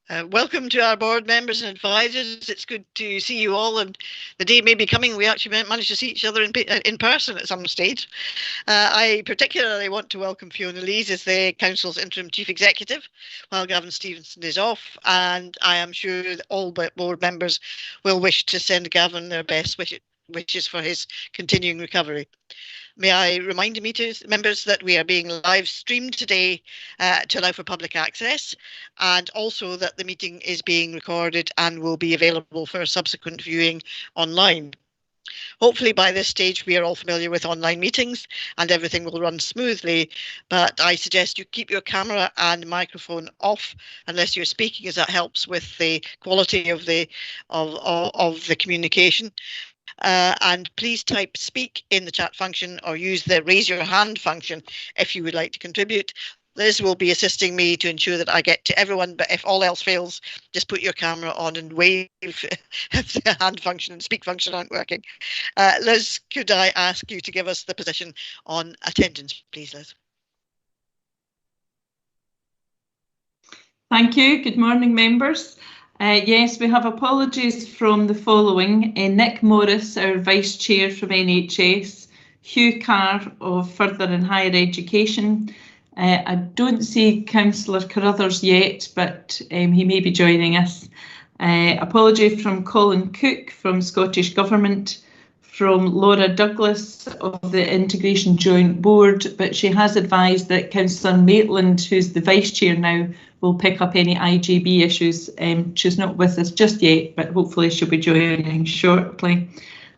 Welcome to our board members and advisors. It's good to see you all, and the day may be coming we actually manage to see each other in person at some stage. I particularly want to welcome Fiona Lees as the Council's interim chief executive while Gavin Stevenson is off, and I am sure that all board members will wish to send Gavin their best wishes for his continuing recovery. May I remind members that we are being live streamed today to allow for public access, and also that the meeting is being recorded and will be available for subsequent viewing online. Hopefully by this stage we are all familiar with online meetings and everything will run smoothly, but I suggest you keep your camera and microphone off unless you're speaking, as that helps with the quality of the communication. And please type speak in the chat function or use the raise your hand function if you would like to contribute. Liz will be assisting me to ensure that I get to everyone, but if all else fails, just put your camera on and wave if the hand function and speak function aren't working. Liz, could I ask you to give us the position on attendance, please, Liz? Thank you. Good morning, members. Yes, we have apologies from the following. Nick Morris, our Vice Chair from NHS, Hugh Carr of Further and Higher Education. I don't see Councillor Carruthers yet, but he may be joining us. Apology from Colin Cook from Scottish Government, from Laura Douglas of the Integration Joint Board, but she has advised that Councillor Maitland, who's the Vice Chair now, will pick up any IJB issues. She's not with us just yet, but hopefully she'll be joining shortly.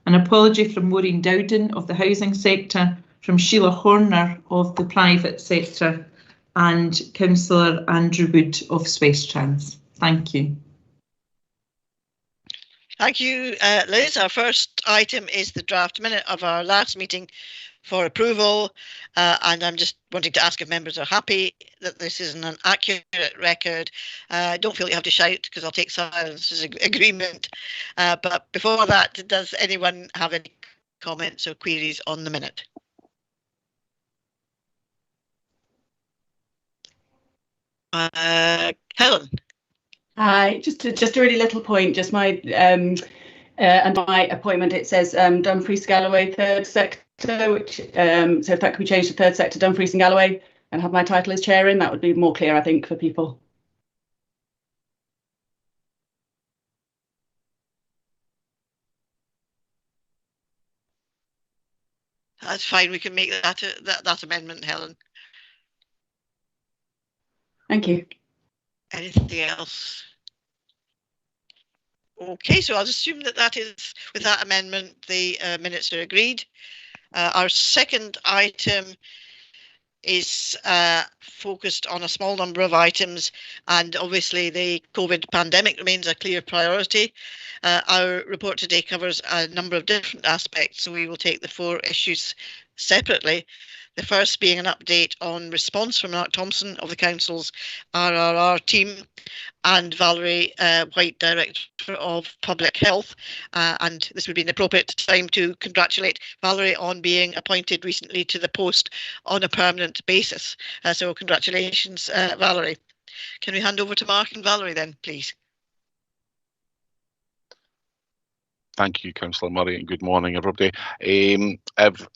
An apology from Maureen Dowden of the housing sector, from Sheila Horner of the private sector, and Councillor Andrew Wood of Swesttrans. Thank you. Thank you, Liz. Our first item is the draft minute of our last meeting for approval, and I'm just wanting to ask if members are happy that this is an accurate record. Don't feel you have to shout because I'll take silence as agreement. But before that, does anyone have any comments or queries on the minute? Helen. Hi, just a really little point, just my under my appointment it says Dumfries Galloway third sector, which so if that could be changed to third sector Dumfries and Galloway and have my title as chair in, that would be more clear, I think, for people. That's fine, we can make that amendment, Helen. Thank you. Anything else? Okay, so I'll assume that is, with that amendment, the minutes are agreed. Our second item is focused on a small number of items, and obviously the COVID pandemic remains a clear priority. Our report today covers a number of different aspects, so we will take the 4 issues separately. The first being an update on response from Mark Thompson of the Council's RRR team, and Valerie White, Director of Public Health. And this would be an appropriate time to congratulate Valerie on being appointed recently to the post on a permanent basis. So congratulations, Valerie. Can we hand over to Mark and Valerie then, please? Thank you, Councillor Murray, and good morning, everybody. If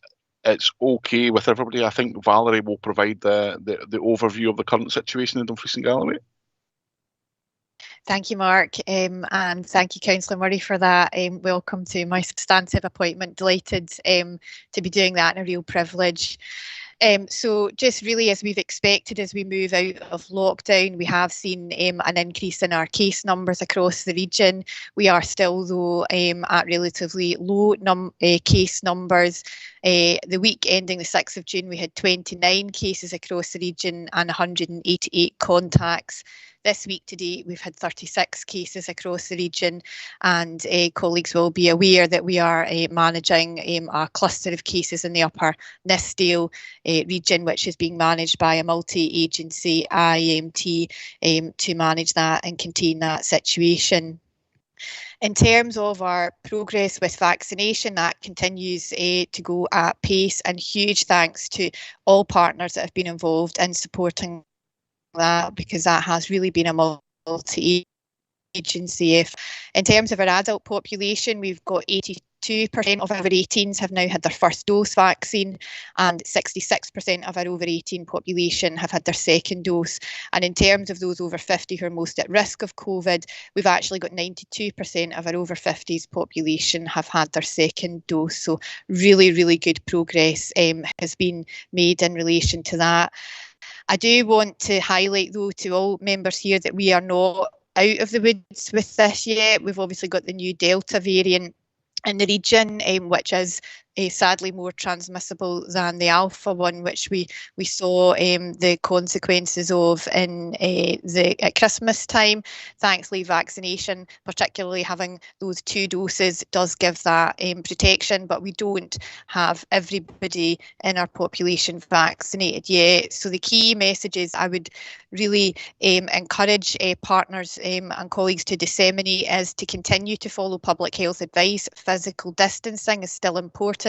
it's okay with everybody, I think Valerie will provide the overview of the current situation in Dumfries and Galloway. Thank you, Mark, and thank you, Councillor Murray, for that. Welcome to my substantive appointment. Delighted to be doing that, and a real privilege. So just really, as we've expected, as we move out of lockdown, we have seen an increase in our case numbers across the region. We are still, though, at relatively low case numbers. The week ending the 6th of June, we had 29 cases across the region and 188 contacts. This week to date, we've had 36 cases across the region, and colleagues will be aware that we are managing a cluster of cases in the Upper Nithsdale region, which is being managed by a multi-agency IMT to manage that and contain that situation. In terms of our progress with vaccination, that continues to go at pace, and huge thanks to all partners that have been involved in supporting that, because that has really been a agency. If in terms of our adult population, we've got 82% of over 18s have now had their first dose vaccine, and 66% of our over 18 population have had their second dose. And in terms of those over 50 who are most at risk of COVID, we've actually got 92% of our over 50s population have had their second dose. So really, really good progress has been made in relation to that. I do want to highlight, though, to all members here that we are not out of the woods with this yet. We've obviously got the new Delta variant in the region, which is sadly more transmissible than the Alpha one, which we saw the consequences of in at Christmas time. Thankfully, vaccination, particularly having those 2 doses, does give that protection, but we don't have everybody in our population vaccinated yet. So the key messages I would really encourage partners and colleagues to disseminate is to continue to follow public health advice. Physical distancing is still important,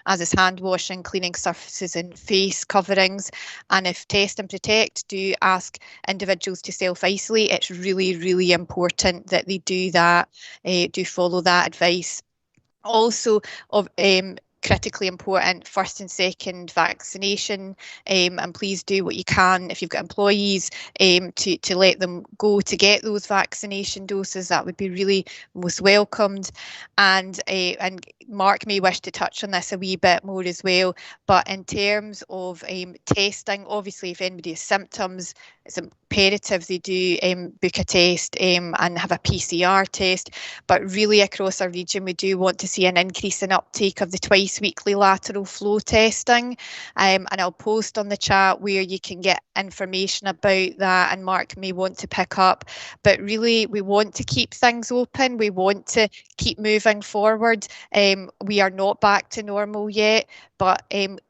as is hand washing, cleaning surfaces and face coverings. And if test and protect, do ask individuals to self-isolate. It's really, really important that they do that, do follow that advice. Also, critically important, first and second vaccination, and please do what you can if you've got employees to let them go to get those vaccination doses. That would be really most welcomed. And Mark may wish to touch on this a wee bit more as well, but in terms of testing, obviously if anybody has symptoms, it's imperative they do book a test and have a PCR test. But really across our region, we do want to see an increase in uptake of the twice weekly lateral flow testing. And I'll post on the chat where you can get information about that, and Mark may want to pick up. But really, we want to keep things open. We want to keep moving forward. We are not back to normal yet, but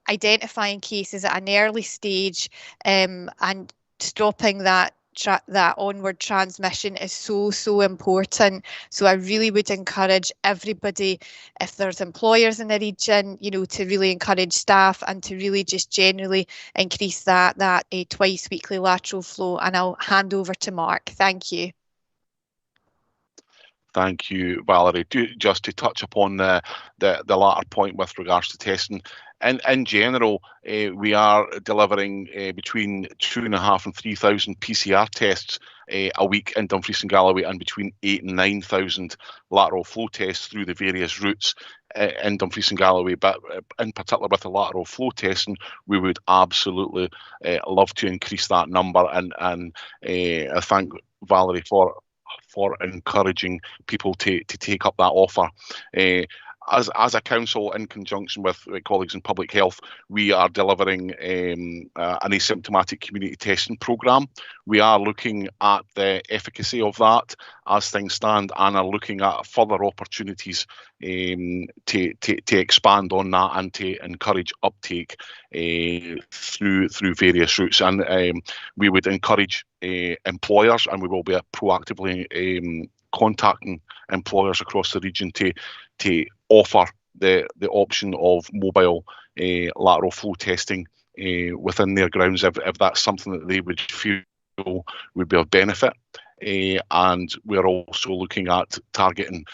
identifying cases at an early stage and stopping that onward transmission is so important. So I really would encourage everybody, if there's employers in the region, to really encourage staff and to really just generally increase that twice weekly lateral flow. And I'll hand over to Mark. Thank you. Thank you, Valerie. Just to touch upon the latter point with regards to testing, in general, we are delivering between 2,500 and 3,000 PCR tests a week in Dumfries and Galloway, and between 8,000 and 9,000 lateral flow tests through the various routes in Dumfries and Galloway. But in particular with the lateral flow testing, we would absolutely love to increase that number. And I thank Valerie for encouraging people to take up that offer. As a council, in conjunction with colleagues in public health, we are delivering an asymptomatic community testing programme. We are looking at the efficacy of that as things stand, and are looking at further opportunities to expand on that and to encourage uptake through various routes. And we would encourage employers, and we will be proactively contacting employers across the region to offer the option of mobile lateral flow testing within their grounds if that's something that they would feel would be of benefit. And we're also looking at targeting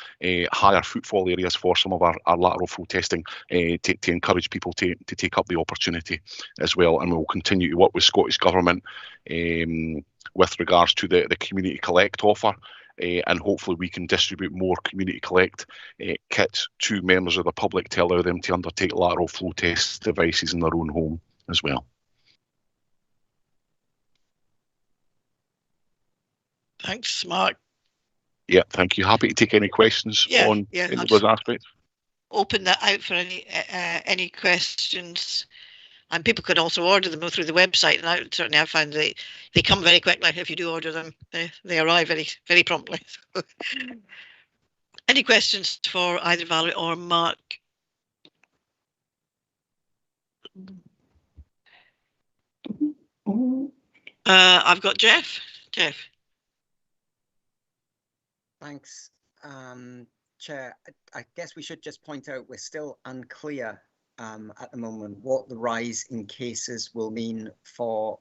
higher footfall areas for some of our lateral flow testing to encourage people to take up the opportunity as well. And we'll continue to work with Scottish Government with regards to the Community Collect offer. And hopefully we can distribute more Community Collect kits to members of the public to allow them to undertake lateral flow test devices in their own home as well. Thanks, Mark. Yeah, thank you. Happy to take any questions on any of those aspects. Open that out for any questions. And people can also order them through the website. And certainly I find they come very quickly. If you do order them, they arrive very, very promptly. Any questions for either Valerie or Mark? I've got Jeff. Jeff. Thanks, Chair. I guess we should just point out we're still unclear at the moment what the rise in cases will mean for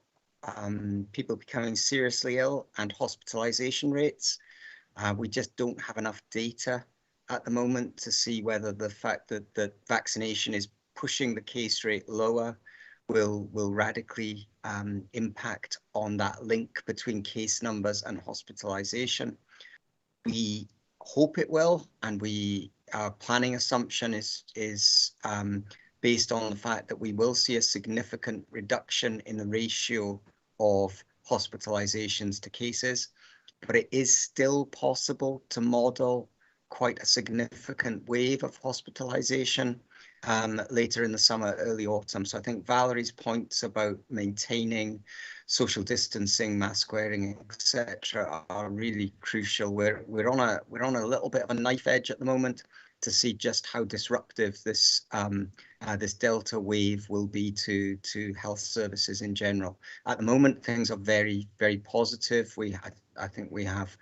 people becoming seriously ill and hospitalization rates. We just don't have enough data at the moment to see whether the fact that the vaccination is pushing the case rate lower will radically impact on that link between case numbers and hospitalization. We hope it will, and our planning assumption is based on the fact that we will see a significant reduction in the ratio of hospitalizations to cases, but it is still possible to model quite a significant wave of hospitalization later in the summer, early autumn. So I think Valerie's points about maintaining social distancing, mask wearing, etc., are really crucial. We're on a little bit of a knife edge at the moment to see just how disruptive this this Delta wave will be to health services in general. At the moment, things are very, very positive. I think we have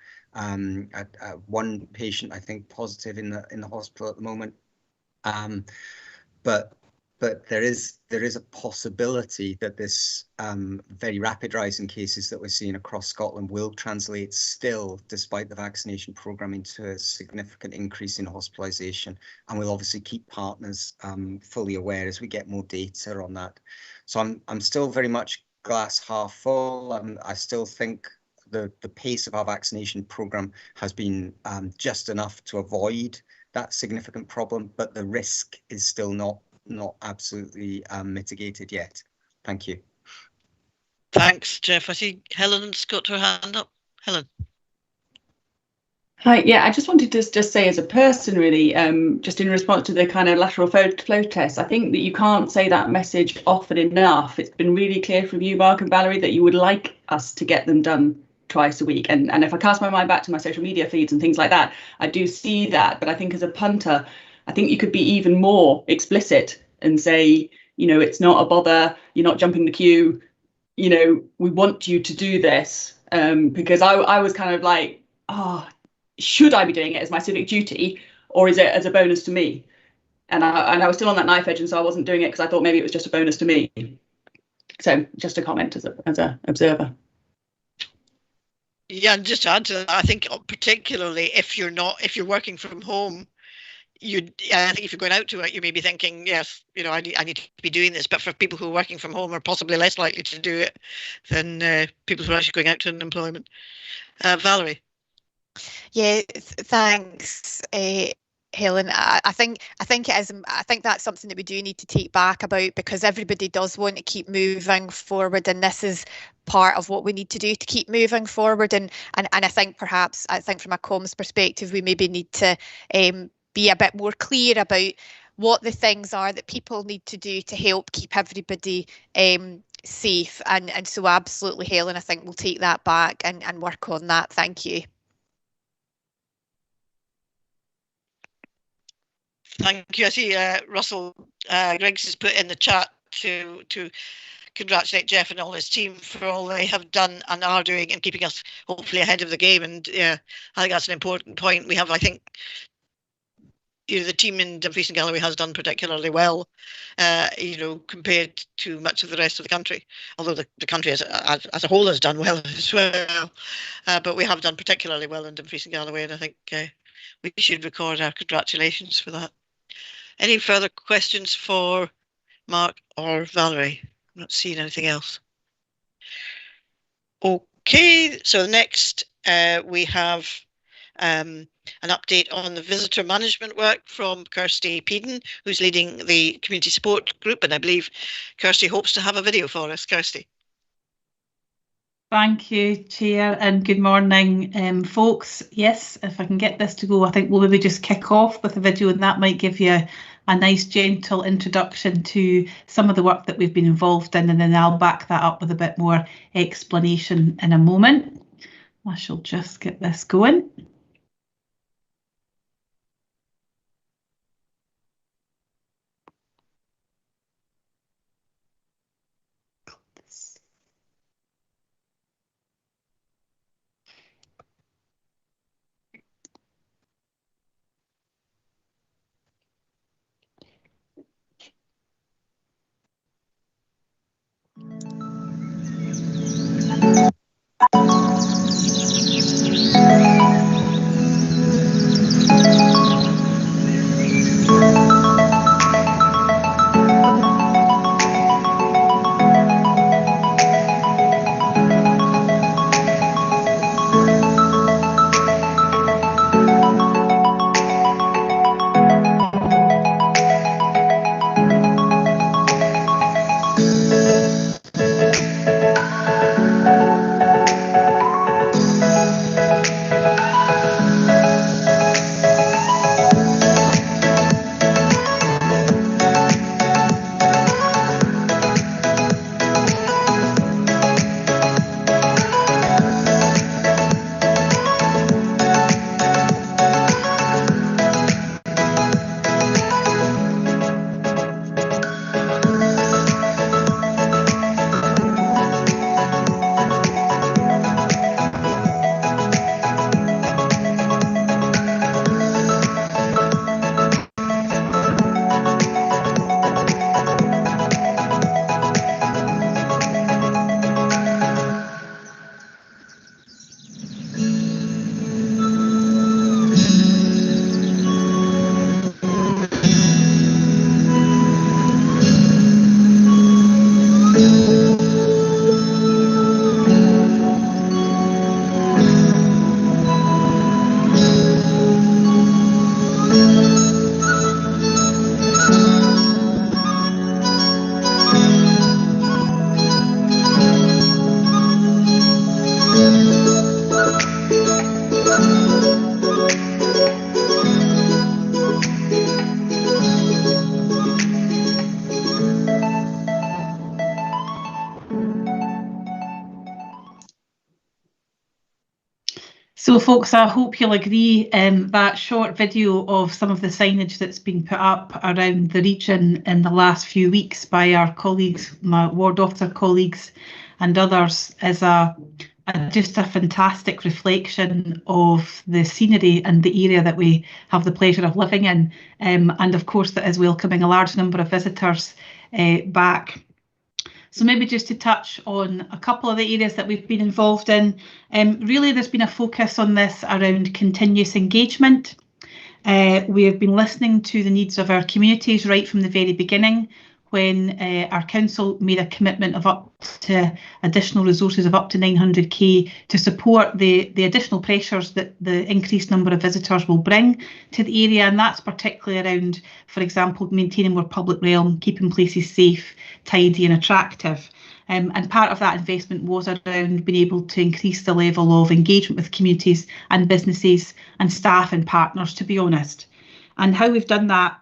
one patient, I think, positive in the hospital at the moment. But there is a possibility that this very rapid rise in cases that we're seeing across Scotland will translate still, despite the vaccination programme, into a significant increase in hospitalisation. And we'll obviously keep partners fully aware as we get more data on that. So I'm still very much glass half full. I still think the pace of our vaccination programme has been just enough to avoid that significant problem, but the risk is still not absolutely mitigated yet. Thank you. Thanks, Jeff. I see Helen's got her hand up. Helen. Hi, yeah, I just wanted to just say as a person, really, just in response to the kind of lateral flow test, I think that you can't say that message often enough. It's been really clear from you, Mark and Valerie, that you would like us to get them done twice a week. And if I cast my mind back to my social media feeds and things like that, I do see that. But I think as a punter, I think you could be even more explicit and say, you know, it's not a bother, you're not jumping the queue, you know, we want you to do this. Because I was kind of like, should I be doing it as my civic duty, or is it as a bonus to me? And I was still on that knife edge, and so I wasn't doing it because I thought maybe it was just a bonus to me. So just a comment as a observer. Yeah, and just to add to that, I think particularly if you're working from home, I think if you're going out to it, you may be thinking, yes, you know, I need to be doing this. But for people who are working from home are possibly less likely to do it than people who are actually going out to an employment. Valerie. Yeah, thanks, Helen. I think it is. I think that's something that we do need to take back about, because everybody does want to keep moving forward, and this is part of what we need to do to keep moving forward. And I think perhaps from a comms perspective, we maybe need to be a bit more clear about what the things are that people need to do to help keep everybody safe. And so absolutely, Helen, I think we'll take that back and work on that. Thank you. Thank you. I see Russell Griggs has put in the chat to congratulate Jeff and all his team for all they have done and are doing and keeping us hopefully ahead of the game. And yeah, I think that's an important point. We have, I think, you know, the team in Dumfries and Galloway has done particularly well, you know, compared to much of the rest of the country. Although the country as a whole has done well as well, but we have done particularly well in Dumfries and Galloway, and I think we should record our congratulations for that. Any further questions for Mark or Valerie? I'm not seeing anything else. Okay, so next we have an update on the visitor management work from Kirsty Peden, who's leading the community support group, and I believe Kirsty hopes to have a video for us. Kirsty. Thank you, Chair, and good morning, folks. Yes, if I can get this to go, I think we'll maybe just kick off with a video, and that might give you a nice, gentle introduction to some of the work that we've been involved in, and then I'll back that up with a bit more explanation in a moment. I shall just get this going. So folks, I hope you'll agree that short video of some of the signage that's been put up around the region in the last few weeks by our colleagues, my ward officer colleagues and others, is just a fantastic reflection of the scenery and the area that we have the pleasure of living in, and of course that is welcoming a large number of visitors back. So maybe just to touch on a couple of the areas that we've been involved in. Really, there's been a focus on this around continuous engagement. We have been listening to the needs of our communities right from the very beginning, when our council made a commitment of up to additional resources of up to 900k to support the additional pressures that the increased number of visitors will bring to the area. And that's particularly around, for example, maintaining more public realm, keeping places safe, tidy and attractive. And part of that investment was around being able to increase the level of engagement with communities and businesses and staff and partners, to be honest. And how we've done that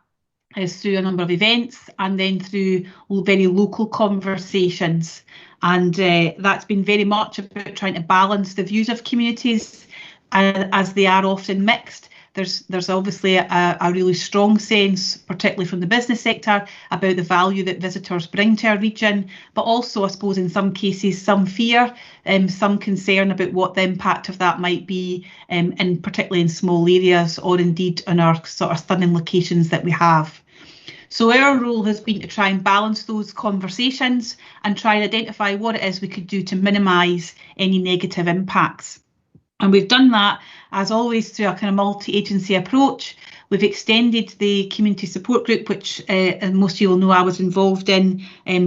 is through a number of events and then through very local conversations. And that's been very much about trying to balance the views of communities as they are often mixed. There's obviously a really strong sense, particularly from the business sector, about the value that visitors bring to our region, but also, I suppose, in some cases, some fear, some concern about what the impact of that might be, and particularly in small areas or indeed in our sort of stunning locations that we have. So our role has been to try and balance those conversations and try and identify what it is we could do to minimise any negative impacts. And we've done that, as always, through a kind of multi-agency approach. We've extended the community support group, which most of you will know I was involved in,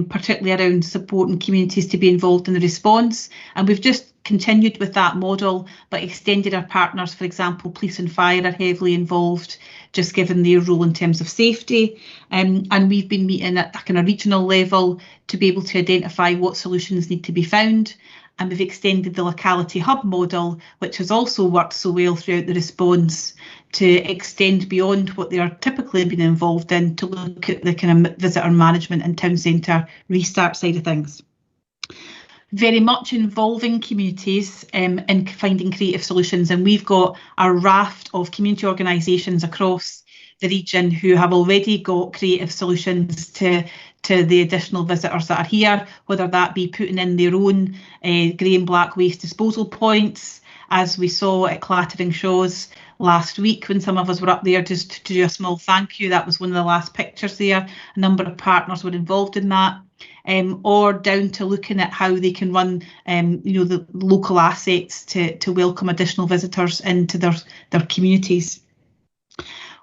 particularly around supporting communities to be involved in the response. And we've just continued with that model, but extended our partners. For example, police and fire are heavily involved, just given their role in terms of safety. And we've been meeting at a kind of regional level to be able to identify what solutions need to be found. And we've extended the locality hub model, which has also worked so well throughout the response, to extend beyond what they are typically being involved in to look at the kind of visitor management and town centre restart side of things. Very much involving communities in finding creative solutions, and we've got a raft of community organisations across the region who have already got creative solutions to the additional visitors that are here, whether that be putting in their own grey and black waste disposal points, as we saw at Clattering Shaws last week when some of us were up there just to do a small thank you. That was one of the last pictures there. A number of partners were involved in that. Or down to looking at how they can run the local assets to welcome additional visitors into their communities.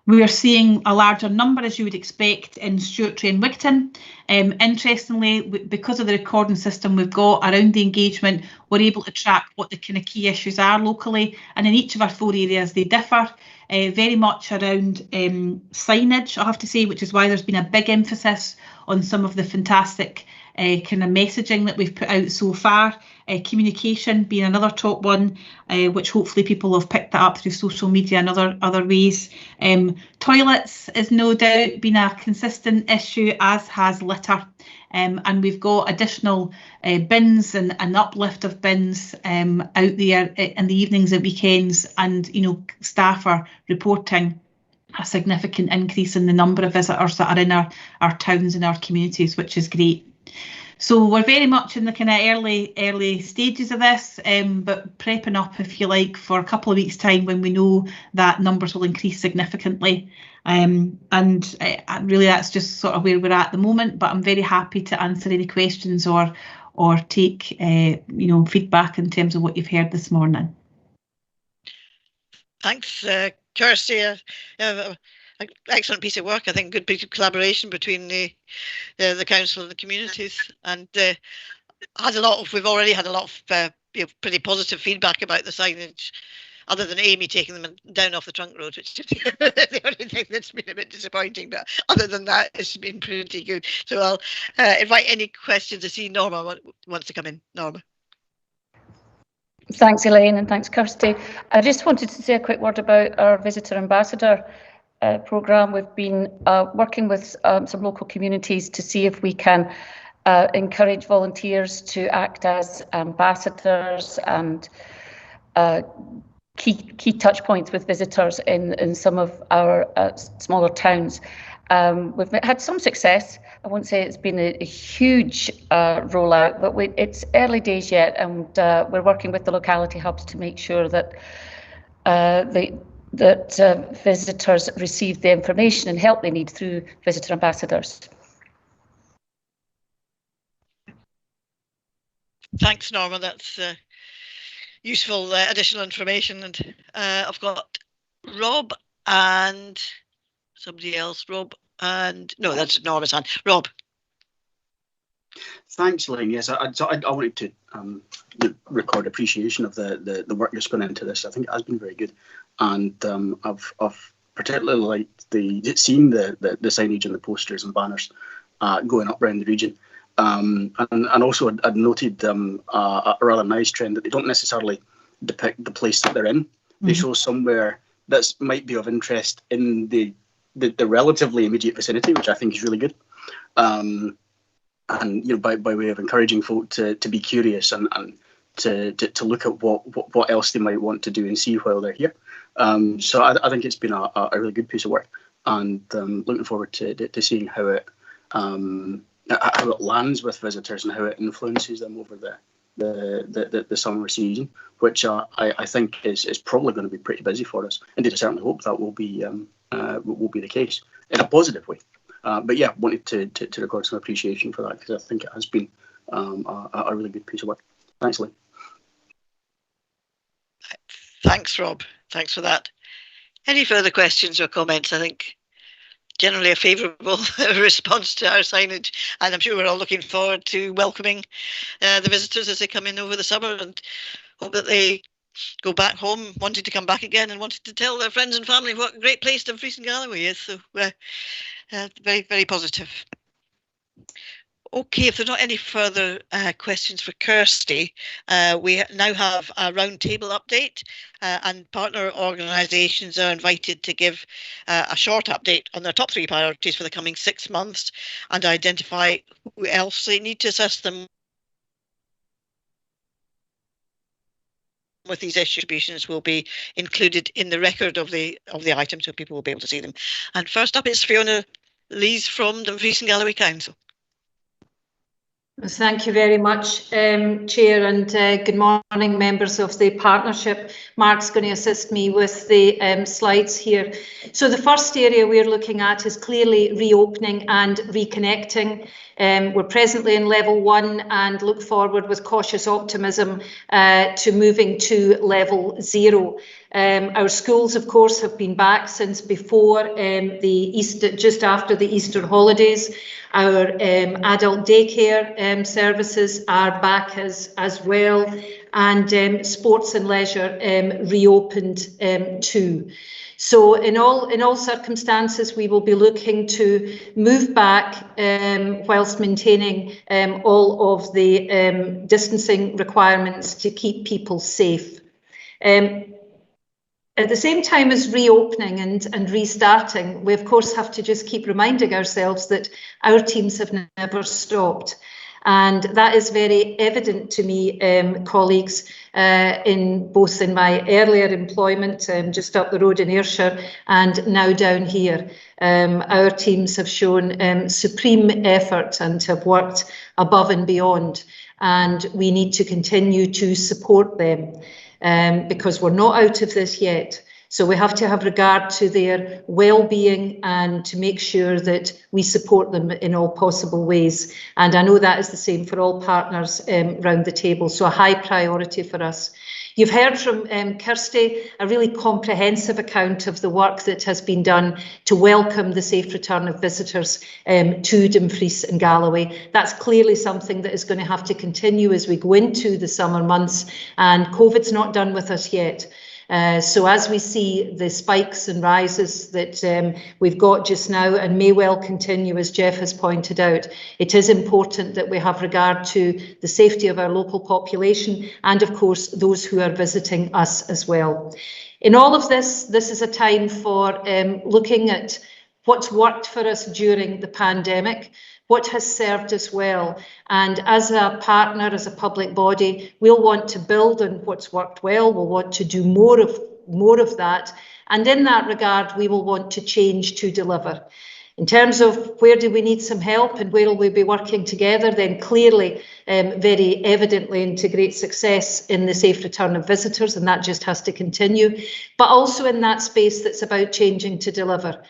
We are seeing a larger number, as you would expect, in Stewartry and Wigton. Interestingly, because of the recording system we've got around the engagement, we're able to track what the kind of key issues are locally. And in each of our 4 areas, they differ very much around signage, I have to say, which is why there's been a big emphasis on some of the fantastic kind of messaging that we've put out so far. Communication being another top one, which hopefully people have picked that up through social media and other ways. Toilets is no doubt been a consistent issue, as has litter. And we've got additional bins and an uplift of bins out there in the evenings and weekends, and staff are reporting a significant increase in the number of visitors that are in our towns and our communities, which is great. So we're very much in the kind of early stages of this, but prepping up, if you like, for a couple of weeks' time when we know that numbers will increase significantly. And really that's just sort of where we're at the moment, but I'm very happy to answer any questions or take feedback in terms of what you've heard this morning. Thanks, Kirsty. Excellent piece of work. I think good piece of collaboration between the council and the communities, and we've already had a lot of pretty positive feedback about the signage, other than Amy taking them down off the trunk road, which is the only thing that's been a bit disappointing. But other than that, it's been pretty good. So I'll invite any questions. I see Norma wants to come in. Norma. Thanks, Elaine, and thanks, Kirsty. I just wanted to say a quick word about our Visitor Ambassador programme. We've been working with some local communities to see if we can encourage volunteers to act as ambassadors and key touch points with visitors in some of our smaller towns. We've had some success. I won't say it's been a huge rollout, but it's early days yet, and we're working with the locality hubs to make sure that visitors receive the information and help they need through visitor ambassadors. Thanks, Norma. That's useful additional information. And I've got Rob and somebody else. Rob and no, that's Norma's hand. Rob. Thanks, Elaine. Yes, I wanted to record appreciation of the work that's gone into this. I think it has been very good, and I've particularly liked seeing the signage and the posters and banners going up around the region. And also I'd noted a rather nice trend that they don't necessarily depict the place that they're in. They show somewhere that might be of interest in the relatively immediate vicinity, which I think is really good. And by way of encouraging folk to be curious and to look at what else they might want to do and see while they're here. So I think it's been a really good piece of work, and looking forward to seeing how it lands with visitors and how it influences them over the summer season, which I think is probably going to be pretty busy for us. Indeed, I certainly hope that will be the case in a positive way. But yeah, wanted to record some appreciation for that, because I think it has been a really good piece of work. Thanks, Lee. Thanks, Rob. Thanks for that. Any further questions or comments? I think generally a favourable response to our signage, and I'm sure we're all looking forward to welcoming the visitors as they come in over the summer, and hope that they go back home wanting to come back again and wanting to tell their friends and family what a great place Dumfries and Galloway is. So very, very positive. Okay, if there are not any further questions for Kirsty, we now have a roundtable update, and partner organisations are invited to give a short update on their top 3 priorities for the coming 6 months and identify who else they need to assist them with these distributions will be included in the record of the item, so people will be able to see them. And first up is Fiona Lees from Dumfries and Galloway Council. Thank you very much, Chair, and good morning, members of the partnership. Mark's going to assist me with the slides here. So the first area we're looking at is clearly reopening and reconnecting. We're presently in level 1 and look forward with cautious optimism to moving to level 0. Our schools, of course, have been back since before just after the Easter holidays. Our adult daycare services are back as well, and sports and leisure reopened too. So in all circumstances, we will be looking to move back whilst maintaining all of the distancing requirements to keep people safe. At the same time as reopening and restarting, we of course have to just keep reminding ourselves that our teams have never stopped. And that is very evident to me, colleagues, both in my earlier employment just up the road in Ayrshire and now down here. Our teams have shown supreme effort and have worked above and beyond, and we need to continue to support them because we're not out of this yet. So we have to have regard to their well-being and to make sure that we support them in all possible ways. And I know that is the same for all partners round the table, so a high priority for us. You've heard from Kirsty a really comprehensive account of the work that has been done to welcome the safe return of visitors to Dumfries and Galloway. That's clearly something that is going to have to continue as we go into the summer months, and COVID's not done with us yet. So as we see the spikes and rises that we've got just now and may well continue, as Jeff has pointed out, it is important that we have regard to the safety of our local population and, of course, those who are visiting us as well. In all of this, this is a time for looking at what's worked for us during the pandemic, what has served us well. And as a partner, as a public body, we'll want to build on what's worked well. We'll want to do more of that. And in that regard, we will want to change to deliver. In terms of where do we need some help and where will we be working together, then clearly, very evidently into great success in the safe return of visitors, and that just has to continue, but also in that space that's about changing to deliver.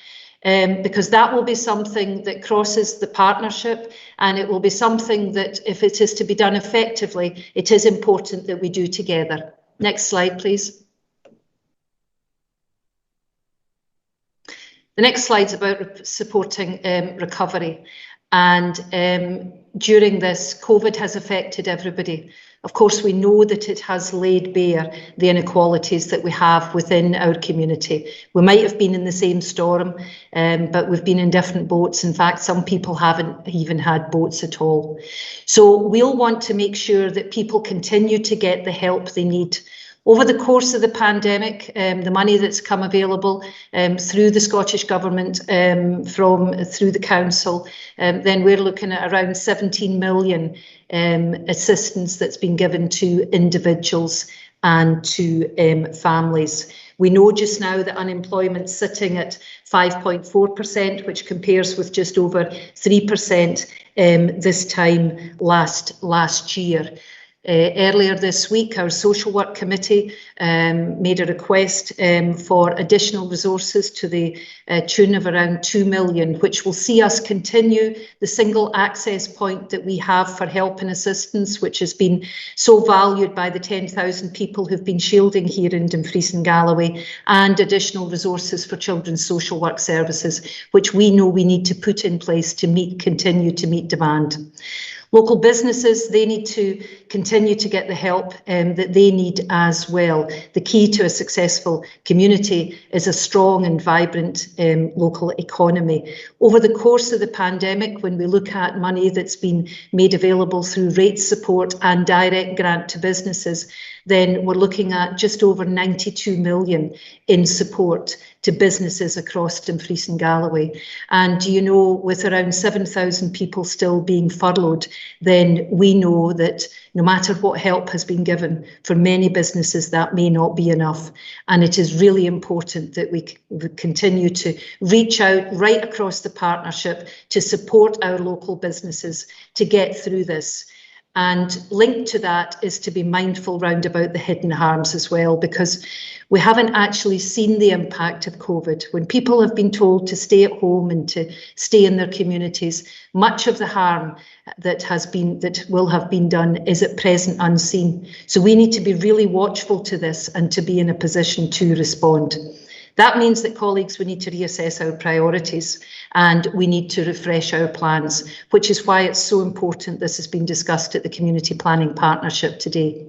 Because that will be something that crosses the partnership, and it will be something that, if it is to be done effectively, it is important that we do together. Next slide, please. The next slide's about supporting recovery. And during this, COVID has affected everybody. Of course, we know that it has laid bare the inequalities that we have within our community. We might have been in the same storm, but we've been in different boats. In fact, some people haven't even had boats at all. So we'll want to make sure that people continue to get the help they need. Over the course of the pandemic, the money that's come available through the Scottish Government, through the Council, then we're looking at around 17 million assistance that's been given to individuals and to families. We know just now that unemployment's sitting at 5.4%, which compares with just over 3% this time last year. Earlier this week, our social work committee made a request for additional resources to the tune of around 2 million, which will see us continue the single access point that we have for help and assistance, which has been so valued by the 10,000 people who've been shielding here in Dumfries and Galloway, and additional resources for children's social work services, which we know we need to put in place to continue to meet demand. Local businesses, they need to continue to get the help that they need as well. The key to a successful community is a strong and vibrant local economy. Over the course of the pandemic, when we look at money that's been made available through rate support and direct grant to businesses, then we're looking at just over 92 million in support to businesses across Dumfries and Galloway. And you know, with around 7,000 people still being furloughed, then we know that no matter what help has been given, for many businesses that may not be enough. And it is really important that we continue to reach out right across the partnership to support our local businesses to get through this. And linked to that is to be mindful round about the hidden harms as well, because we haven't actually seen the impact of COVID. When people have been told to stay at home and to stay in their communities, much of the harm that will have been done is at present unseen. So we need to be really watchful to this and to be in a position to respond. That means that, colleagues, we need to reassess our priorities and we need to refresh our plans, which is why it's so important this has been discussed at the Community Planning Partnership today.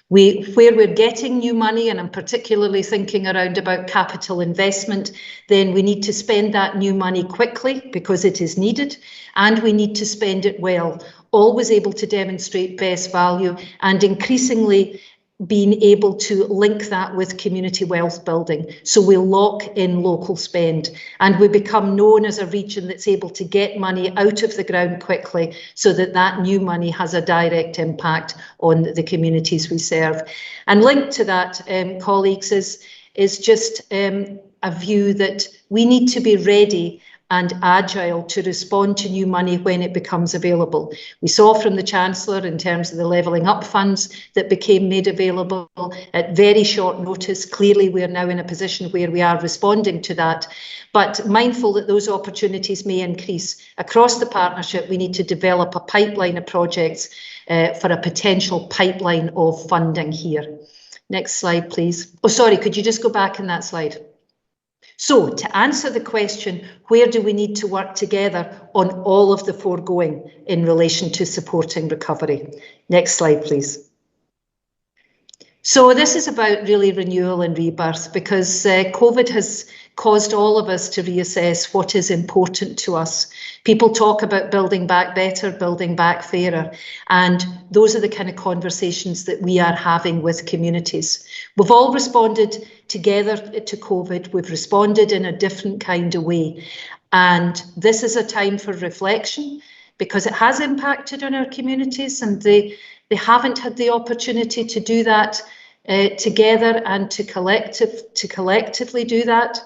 Where we're getting new money, and I'm particularly thinking around about capital investment, then we need to spend that new money quickly because it is needed, and we need to spend it well, always able to demonstrate best value and increasingly being able to link that with community wealth building. So we lock in local spend and we become known as a region that's able to get money out of the ground quickly so that that new money has a direct impact on the communities we serve. And linked to that, colleagues, is just a view that we need to be ready and agile to respond to new money when it becomes available. We saw from the Chancellor in terms of the levelling up funds that became made available at very short notice. Clearly, we are now in a position where we are responding to that, but mindful that those opportunities may increase. Across the partnership, we need to develop a pipeline of projects for a potential pipeline of funding here. Next slide, please. Oh, sorry, could you just go back in that slide? So to answer the question, where do we need to work together on all of the foregoing in relation to supporting recovery? Next slide, please. So this is about really renewal and rebirth, because COVID has caused all of us to reassess what is important to us. People talk about building back better, building back fairer, and those are the kind of conversations that we are having with communities. We've all responded together to COVID. We've responded in a different kind of way, and this is a time for reflection, because it has impacted on our communities, and they haven't had the opportunity to do that together and to collectively do that.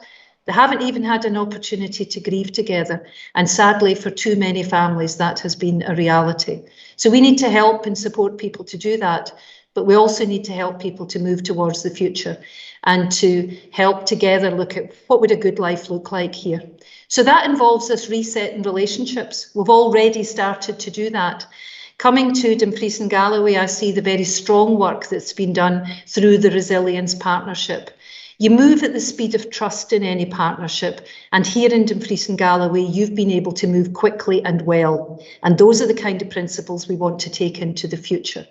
They haven't even had an opportunity to grieve together. And sadly, for too many families, that has been a reality. So we need to help and support people to do that. But we also need to help people to move towards the future and to help together look at what would a good life look like here. So that involves us resetting relationships. We've already started to do that. Coming to Dumfries and Galloway, I see the very strong work that's been done through the Resilience Partnership. You move at the speed of trust in any partnership, and here in Dumfries and Galloway, you've been able to move quickly and well. And those are the kind of principles we want to take into the future.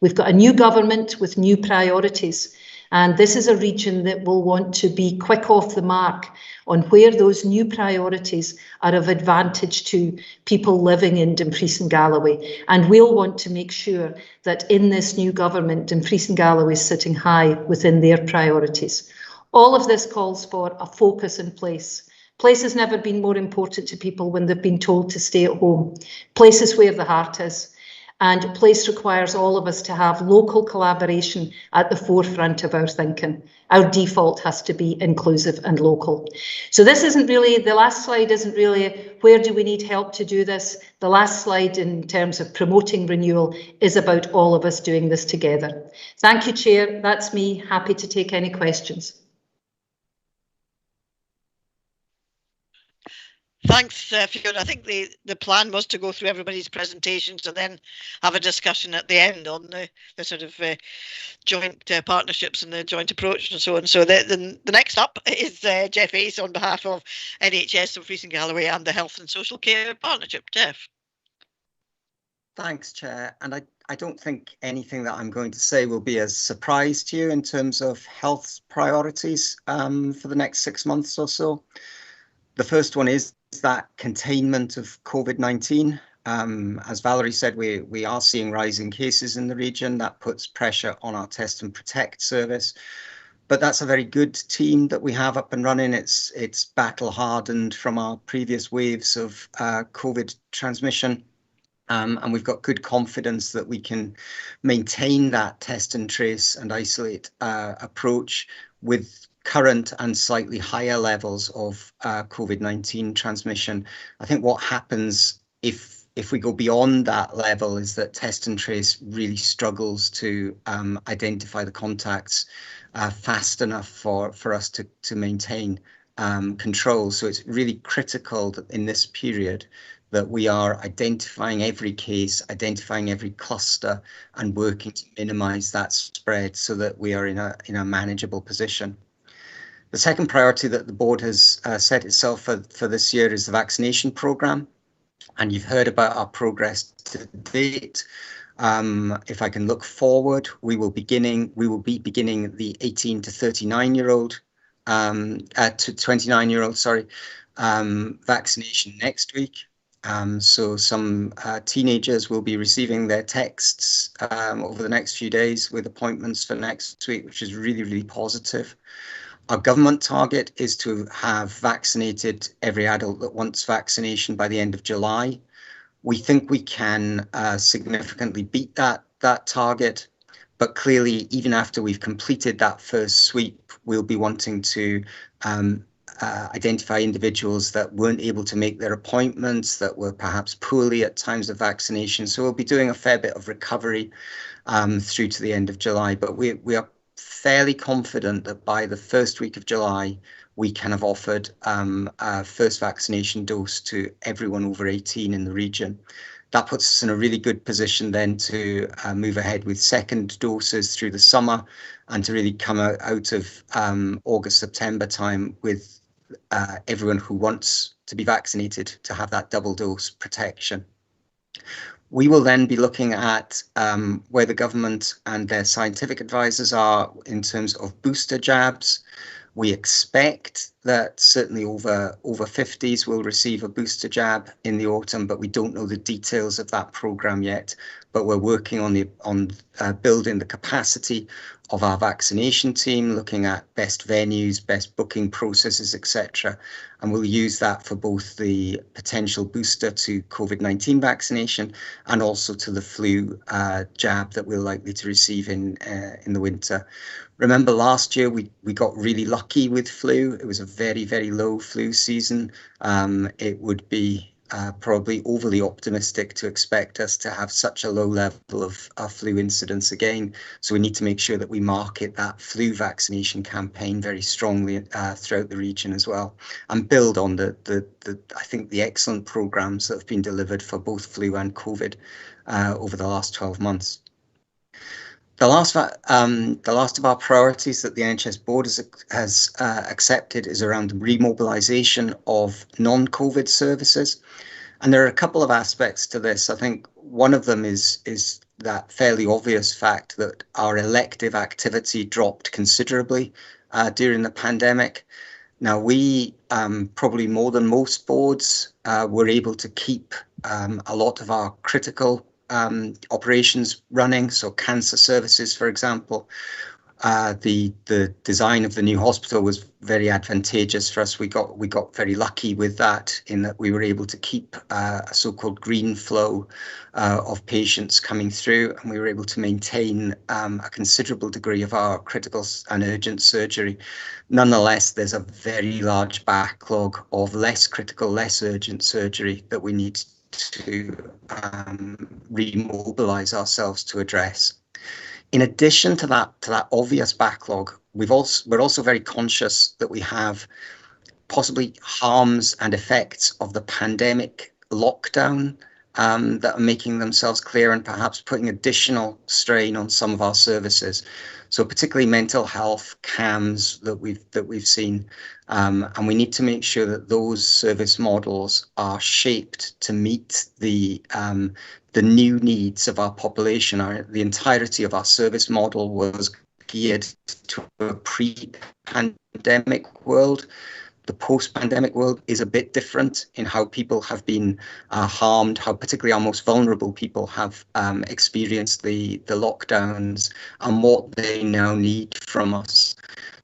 We've got a new government with new priorities, and this is a region that will want to be quick off the mark on where those new priorities are of advantage to people living in Dumfries and Galloway. And we'll want to make sure that in this new government, Dumfries and Galloway is sitting high within their priorities. All of this calls for a focus in place. Place has never been more important to people when they've been told to stay at home. Place is where the heart is. And place requires all of us to have local collaboration at the forefront of our thinking. Our default has to be inclusive and local. So this isn't really, the last slide isn't really where do we need help to do this. The last slide in terms of promoting renewal is about all of us doing this together. Thank you, Chair. That's me. Happy to take any questions. Thanks, Fiona. I think the plan was to go through everybody's presentations and then have a discussion at the end on the sort of joint partnerships and the joint approach and so on. So the next up is Jeff Ace on behalf of NHS Dumfries and Galloway and the Health and Social Care Partnership. Jeff. Thanks, Chair. And I don't think anything that I'm going to say will be a surprise to you in terms of health priorities for the next 6 months or so. The first one is that containment of COVID-19. As Valerie said, we are seeing rising cases in the region. That puts pressure on our Test and Protect service. But that's a very good team that we have up and running. It's battle hardened from our previous waves of COVID transmission. And we've got good confidence that we can maintain that test and trace and isolate approach with current and slightly higher levels of COVID-19 transmission. I think what happens if we go beyond that level is that test and trace really struggles to identify the contacts fast enough for us to maintain control. So it's really critical that in this period that we are identifying every case, identifying every cluster and working to minimize that spread so that we are in a manageable position. The second priority that the board has set itself for this year is the vaccination programme. And you've heard about our progress to date. If I can look forward, we will be beginning the 18 to 39-year-old, to 29-year-old, vaccination next week. So some teenagers will be receiving their texts over the next few days with appointments for next week, which is really, really positive. Our government target is to have vaccinated every adult that wants vaccination by the end of July. We think we can significantly beat that target, but clearly, even after we've completed that first sweep, we'll be wanting to identify individuals that weren't able to make their appointments, that were perhaps poorly at times of vaccination. So we'll be doing a fair bit of recovery through to the end of July, but we are fairly confident that by the first week of July, we can have offered a first vaccination dose to everyone over 18 in the region. That puts us in a really good position then to move ahead with second doses through the summer and to really come out of August, September time with everyone who wants to be vaccinated to have that double dose protection. We will then be looking at where the government and their scientific advisors are in terms of booster jabs. We expect that certainly over 50s will receive a booster jab in the autumn, but we don't know the details of that program yet. But we're working on building the capacity of our vaccination team, looking at best venues, best booking processes, etc. And we'll use that for both the potential booster to COVID-19 vaccination and also to the flu jab that we're likely to receive in the winter. Remember last year we got really lucky with flu. It was a very, very low flu season. It would be probably overly optimistic to expect us to have such a low level of flu incidence again. So we need to make sure that we market that flu vaccination campaign very strongly throughout the region as well, and build on the I think the excellent programs that have been delivered for both flu and COVID over the last 12 months. The last of our priorities that the NHS board has accepted is around the remobilisation of non-COVID services. And there are a couple of aspects to this. I think one of them is that fairly obvious fact that our elective activity dropped considerably during the pandemic. Now, we, probably more than most boards, were able to keep a lot of our critical operations running, so cancer services, for example. The design of the new hospital was very advantageous for us. We got very lucky with that, in that we were able to keep a so-called green flow of patients coming through, and we were able to maintain a considerable degree of our critical and urgent surgery. Nonetheless, there's a very large backlog of less critical, less urgent surgery that we need to remobilise ourselves to address. In addition to that obvious backlog, we're also very conscious that we have possibly harms and effects of the pandemic lockdown that are making themselves clear and perhaps putting additional strain on some of our services. So particularly mental health CAMs that we've seen, and we need to make sure that those service models are shaped to meet the new needs of our population. The entirety of our service model was geared to a pre-pandemic world. The post-pandemic world is a bit different in how people have been harmed, how particularly our most vulnerable people have experienced the lockdowns and what they now need from us.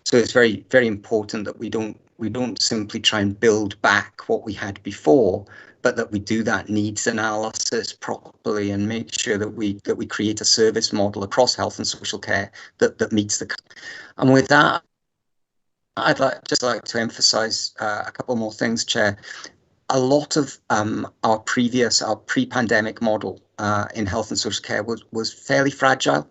So it's very, very important that we don't simply try and build back what we had before, but that we do that needs analysis properly and make sure that we create a service model across health and social care that meets the. And with that, I'd just like to emphasise a couple more things, Chair. A lot of our pre-pandemic model in health and social care was fairly fragile.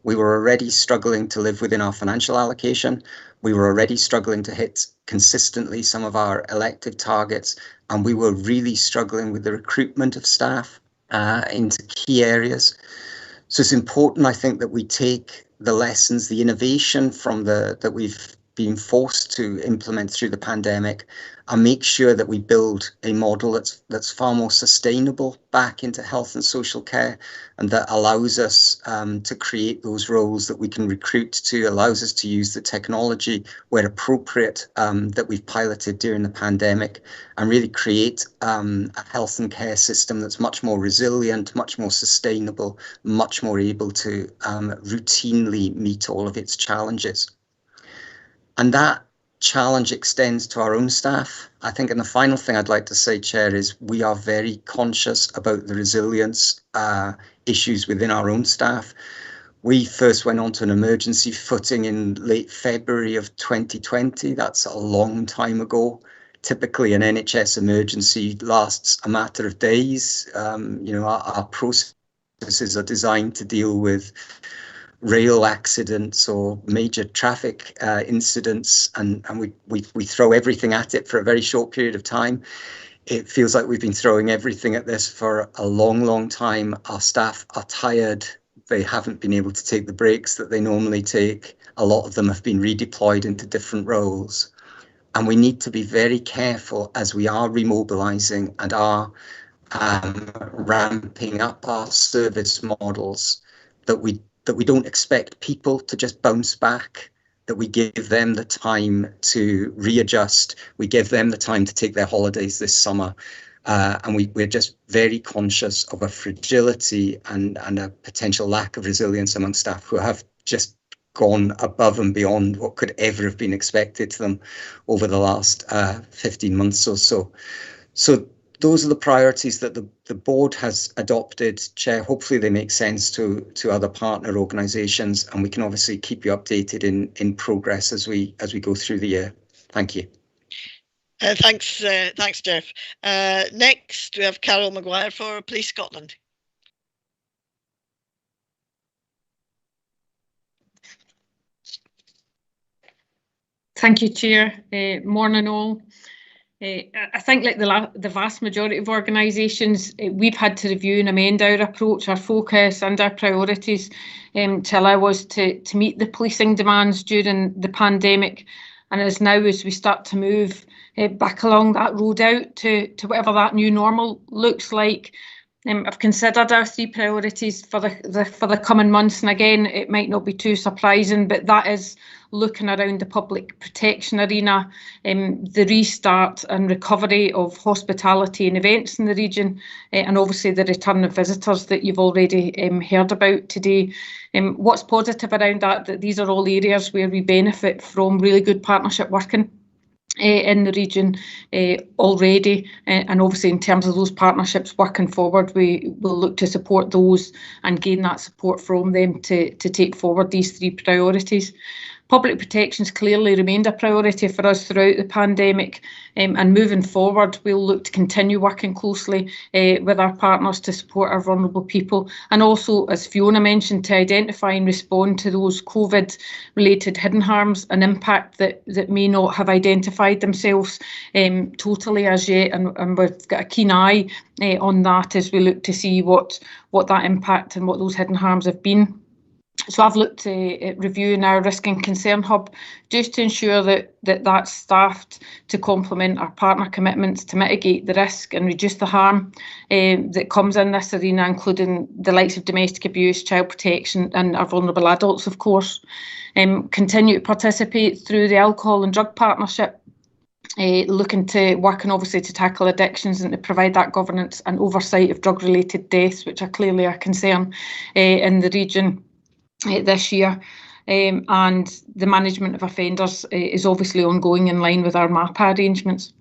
We were already struggling to live within our financial allocation. We were already struggling to hit consistently some of our elective targets, and we were really struggling with the recruitment of staff into key areas. So it's important, I think, that we take the lessons, the innovation from that we've been forced to implement through the pandemic, and make sure that we build a model that's far more sustainable back into health and social care, and that allows us to create those roles that we can recruit to, allows us to use the technology where appropriate that we've piloted during the pandemic, and really create a health and care system that's much more resilient, much more sustainable, much more able to routinely meet all of its challenges. And that challenge extends to our own staff. I think, and the final thing I'd like to say, Chair, is we are very conscious about the resilience issues within our own staff. We first went onto an emergency footing in late February of 2020. That's a long time ago. Typically, an NHS emergency lasts a matter of days. Our processes are designed to deal with rail accidents or major traffic incidents, and we throw everything at it for a very short period of time. It feels like we've been throwing everything at this for a long, long time. Our staff are tired. They haven't been able to take the breaks that they normally take. A lot of them have been redeployed into different roles. And we need to be very careful as we are remobilising and are ramping up our service models, that we don't expect people to just bounce back, that we give them the time to readjust, we give them the time to take their holidays this summer. And we're just very conscious of a fragility and a potential lack of resilience among staff who have just gone above and beyond what could ever have been expected of them over the last 15 months or so. So those are the priorities that the board has adopted, Chair. Hopefully they make sense to other partner organisations, and we can obviously keep you updated in progress as we go through the year. Thank you. Thanks, Jeff. Next, we have Carol Maguire for Police Scotland. Thank you, Chair. Morning all. I think, like the vast majority of organisations, we've had to review and amend our approach, our focus and our priorities to allow us to meet the policing demands during the pandemic. And as we start to move back along that road out to whatever that new normal looks like, I've considered our 3 priorities for the coming months. And again, it might not be too surprising, but that is looking around the public protection arena, the restart and recovery of hospitality and events in the region, and obviously the return of visitors that you've already heard about today. What's positive around that these are all areas where we benefit from really good partnership working in the region already, and obviously in terms of those partnerships working forward, we will look to support those and gain that support from them to take forward these 3 priorities. Public protections clearly remained a priority for us throughout the pandemic, and moving forward we'll look to continue working closely with our partners to support our vulnerable people, and also, as Fiona mentioned, to identify and respond to those COVID related hidden harms and impact that may not have identified themselves totally as yet, and we've got a keen eye on that as we look to see what that impact and what those hidden harms have been. So I've looked at reviewing our risk and concern hub just to ensure that's staffed to complement our partner commitments to mitigate the risk and reduce the harm that comes in this arena, including the likes of domestic abuse, child protection and our vulnerable adults, of course. Continue to participate through the alcohol and drug partnership, looking to working obviously to tackle addictions and to provide that governance and oversight of drug related deaths, which are clearly a concern in the region this year, and the management of offenders is obviously ongoing in line with our MAPA arrangements.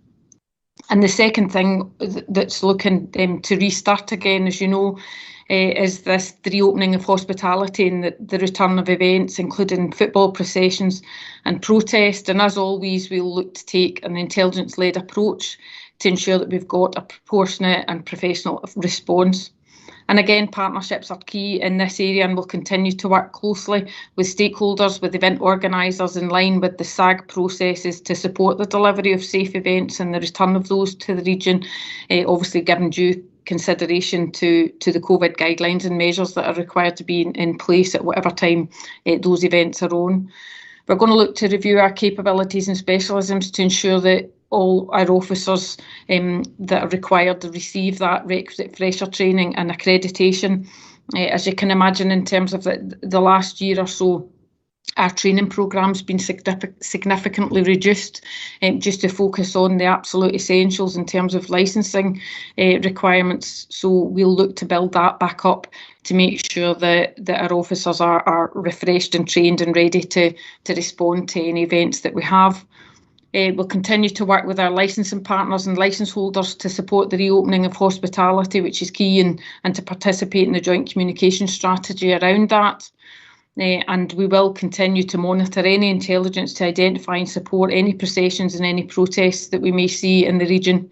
And the second thing that's looking to restart again, as you know, is the reopening of hospitality and the return of events, including football processions and protest. And as always, we'll look to take an intelligence-led approach to ensure that we've got a proportionate and professional response. And again, partnerships are key in this area, and we'll continue to work closely with stakeholders, with event organisers in line with the SAG processes to support the delivery of safe events and the return of those to the region, obviously given due consideration to the COVID guidelines and measures that are required to be in place at whatever time those events are on. We're going to look to review our capabilities and specialisms to ensure that all our officers that are required to receive that requisite fresher training and accreditation. As you can imagine, in terms of the last year or so, our training program's been significantly reduced, just to focus on the absolute essentials in terms of licensing requirements. So we'll look to build that back up to make sure that our officers are refreshed and trained and ready to respond to any events that we have. We'll continue to work with our licensing partners and licence holders to support the reopening of hospitality, which is key, and to participate in the joint communication strategy around that. And we will continue to monitor any intelligence to identify and support any processions and any protests that we may see in the region.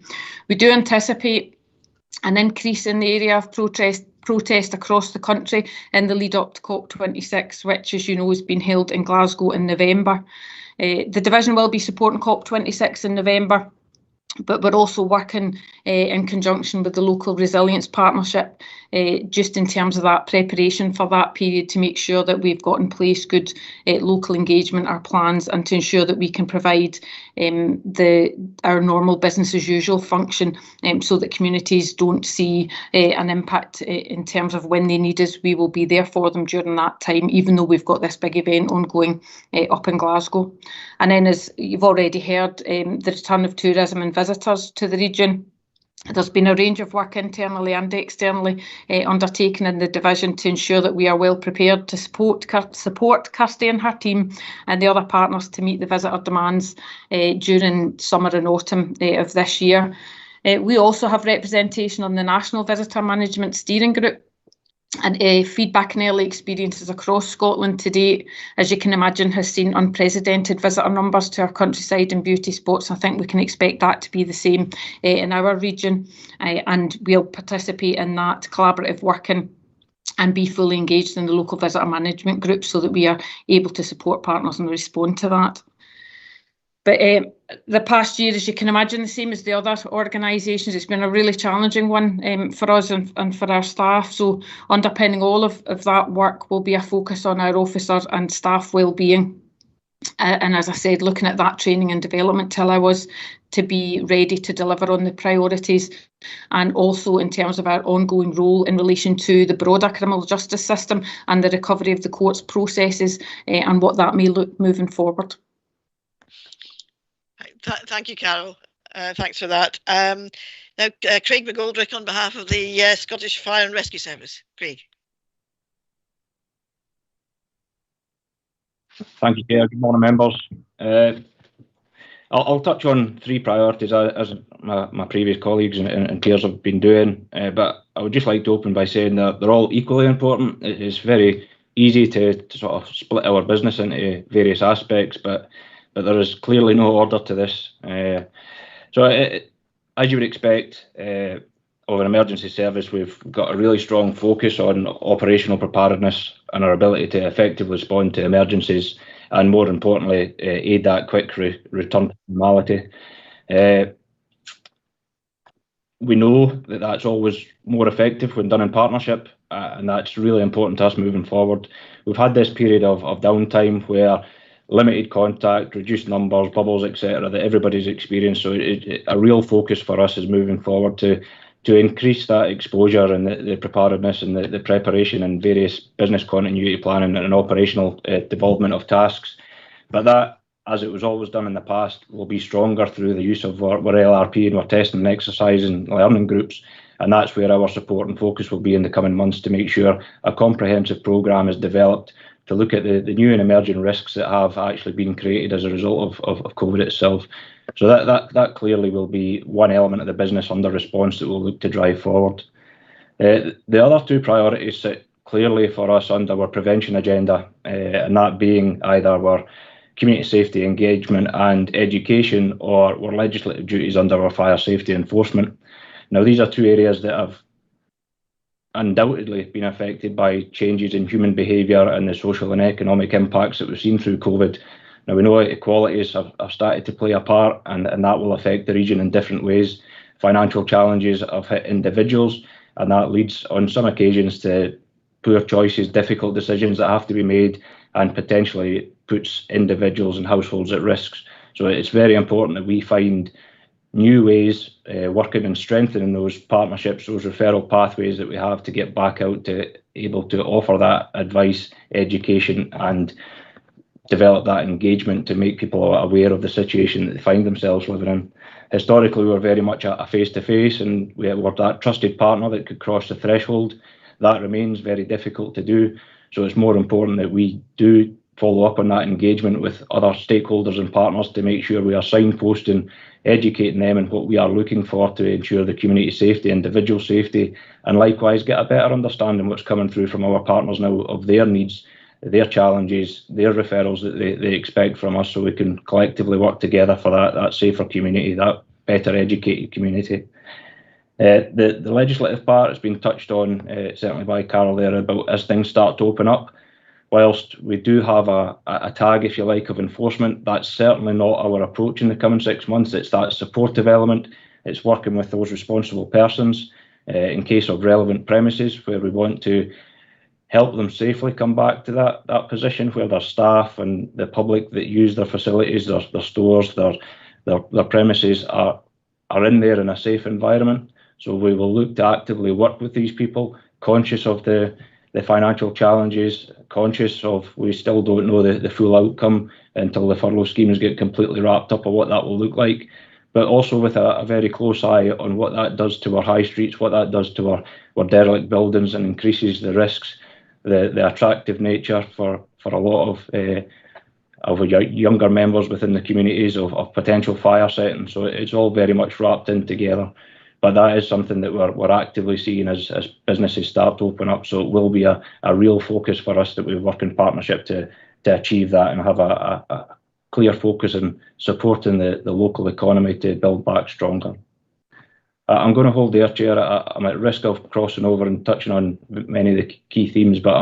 We do anticipate an increase in the area of protest across the country in the lead up to COP26, which, as you know, has been held in Glasgow in November. The division will be supporting COP26 in November but we're also working in conjunction with the local resilience partnership, just in terms of that preparation for that period, to make sure that we've got in place good local engagement, our plans, and to ensure that we can provide our normal business as usual function, so that communities don't see an impact in terms of when they need us. We will be there for them during that time, even though we've got this big event ongoing up in Glasgow. And then, as you've already heard, the return of tourism and visitors to the region. There's been a range of work internally and externally undertaken in the division to ensure that we are well prepared to support Kirsty and her team and the other partners to meet the visitor demands during summer and autumn of this year. We also have representation on the National Visitor Management Steering Group, and feedback and early experiences across Scotland to date, as you can imagine, has seen unprecedented visitor numbers to our countryside and beauty spots. I think we can expect that to be the same in our region, and we'll participate in that collaborative working and be fully engaged in the local visitor management group so that we are able to support partners and respond to that. But the past year, as you can imagine, the same as the other organisations, it's been a really challenging one for us and for our staff. So underpinning all of that work will be a focus on our officer and staff wellbeing. And as I said, looking at that training and development to allow us to be ready to deliver on the priorities, and also in terms of our ongoing role in relation to the broader criminal justice system and the recovery of the courts processes and what that may look moving forward. Thank you, Carol. Thanks for that. Now, Craig McGoldrick on behalf of the Scottish Fire and Rescue Service. Craig. Thank you, Chair. Good morning, members. I'll touch on three priorities as my previous colleagues and peers have been doing, but I would just like to open by saying that they're all equally important. It's very easy to sort of split our business into various aspects, but there is clearly no order to this. So as you would expect of an emergency service, we've got a really strong focus on operational preparedness and our ability to effectively respond to emergencies, and more importantly, aid that quick return to normality. We know that that's always more effective when done in partnership, and that's really important to us moving forward. We've had this period of downtime where limited contact, reduced numbers, bubbles, etc., that everybody's experienced. So a real focus for us is moving forward to increase that exposure and the preparedness and the preparation and various business continuity planning and operational development of tasks. But that, as it was always done in the past, will be stronger through the use of our LRP and our testing and exercise and learning groups. And that's where our support and focus will be in the coming months, to make sure a comprehensive programme is developed to look at the new and emerging risks that have actually been created as a result of COVID itself. So that clearly will be one element of the business under response that we'll look to drive forward. The other two priorities sit clearly for us under our prevention agenda, and that being either our community safety engagement and education, or our legislative duties under our fire safety enforcement. Now, these are two areas that have undoubtedly been affected by changes in human behaviour and the social and economic impacts that we've seen through COVID. Now, we know inequalities have started to play a part, and that will affect the region in different ways. Financial challenges have hit individuals, and that leads on some occasions to poor choices, difficult decisions that have to be made, and potentially puts individuals and households at risk. So it's very important that we find new ways, working and strengthening those partnerships, those referral pathways that we have, to get back out to able to offer that advice, education, and develop that engagement to make people aware of the situation that they find themselves living in. Historically, we were very much a face-to-face, and we were that trusted partner that could cross the threshold. That remains very difficult to do. So it's more important that we do follow up on that engagement with other stakeholders and partners to make sure we are signposting, educating them in what we are looking for to ensure the community safety, individual safety, and likewise get a better understanding what's coming through from our partners now of their needs, their challenges, their referrals that they expect from us, so we can collectively work together for that safer community, that better educated community. The legislative part has been touched on certainly by Carol there, about as things start to open up. whilst we do have a tag, if you like, of enforcement, that's certainly not our approach in the coming 6 months. It's that supportive element. It's working with those responsible persons in case of relevant premises where we want to help them safely come back to that position where their staff and the public that use their facilities, their stores, their premises are in there in a safe environment. So we will look to actively work with these people, conscious of the financial challenges, conscious of we still don't know the full outcome until the furlough schemes get completely wrapped up of what that will look like, but also with a very close eye on what that does to our high streets, what that does to our derelict buildings and increases the risks, the attractive nature for a lot of younger members within the communities of potential fire settings. So it's all very much wrapped in together. But that is something that we're actively seeing as businesses start to open up. So it will be a real focus for us that we work in partnership to achieve that and have a clear focus on supporting the local economy to build back stronger. I'm going to hold there, Chair. I'm at risk of crossing over and touching on many of the key themes, but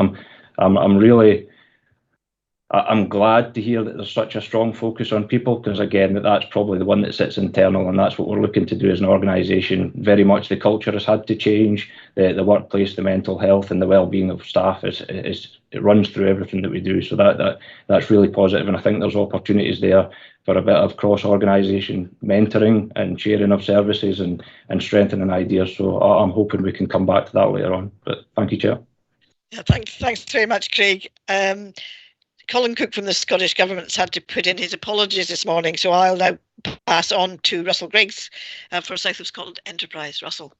I'm glad to hear that there's such a strong focus on people, because again, that's probably the one that sits internal, and that's what we're looking to do as an organisation. Very much the culture has had to change, the workplace, the mental health and the well-being of staff it runs through everything that we do. So that's really positive, and I think there's opportunities there for a bit of cross-organisation mentoring and sharing of services and strengthening ideas. So I'm hoping we can come back to that later on. But thank you, Chair. Yeah, thanks very much, Craig. Colin Cook from the Scottish Government's had to put in his apologies this morning, so I'll now pass on to Russell Griggs for South of Scotland Enterprise. Russell.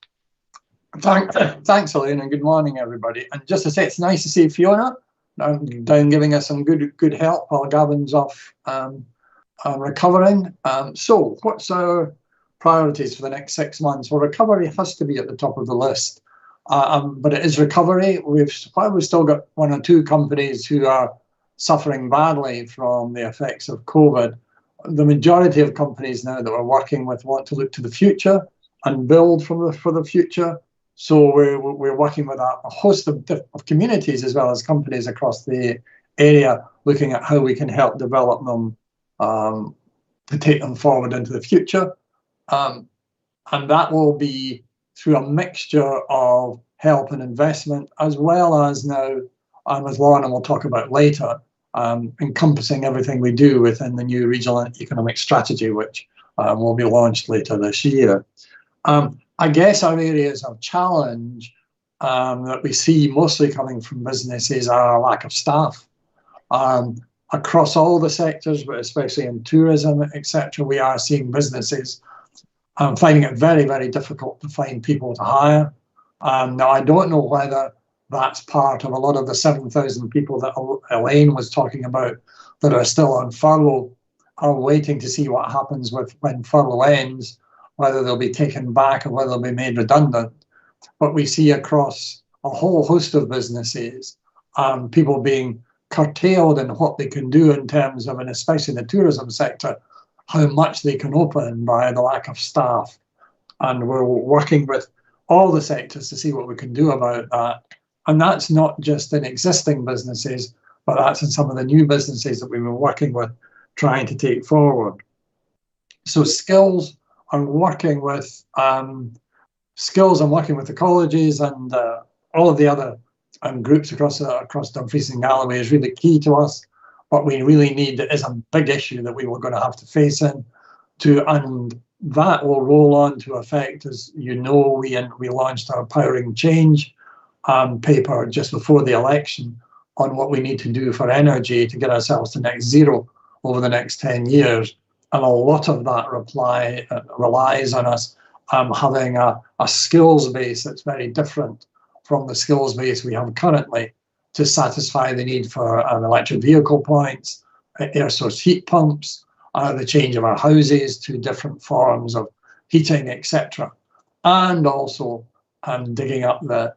Thanks, Elaine, and good morning, everybody. And just to say, it's nice to see Fiona down giving us some good help while Gavin's off recovering. So what's our priorities for the next 6 months? Well, recovery has to be at the top of the list, but it is recovery. We've still got one or two companies who are suffering badly from the effects of COVID. The majority of companies now that we're working with want to look to the future and build for the future. So we're working with a host of communities as well as companies across the area, looking at how we can help develop them to take them forward into the future. And that will be through a mixture of help and investment, as well as now, as Lorna will talk about later, encompassing everything we do within the new regional economic strategy, which will be launched later this year. I guess our areas of challenge that we see mostly coming from businesses are a lack of staff. Across all the sectors, but especially in tourism, etc., we are seeing businesses finding it very, very difficult to find people to hire. Now, I don't know whether that's part of a lot of the 7,000 people that Elaine was talking about that are still on furlough, are waiting to see what happens when furlough ends, whether they'll be taken back or whether they'll be made redundant. But we see across a whole host of businesses, people being curtailed in what they can do in terms of, and especially in the tourism sector, how much they can open by the lack of staff. And we're working with all the sectors to see what we can do about that. And that's not just in existing businesses, but that's in some of the new businesses that we've been working with, trying to take forward. So skills and working with the colleges and all of the other groups across Dumfries and Galloway is really key to us. What we really need is a big issue that we were going to have to face and that will roll on to effect. As you know, we launched our Powering Change paper just before the election on what we need to do for energy to get ourselves to net zero over the next 10 years. And a lot of that relies on us having a skills base that's very different from the skills base we have currently to satisfy the need for electric vehicle points, air source heat pumps, the change of our houses to different forms of heating, etc. And also digging up the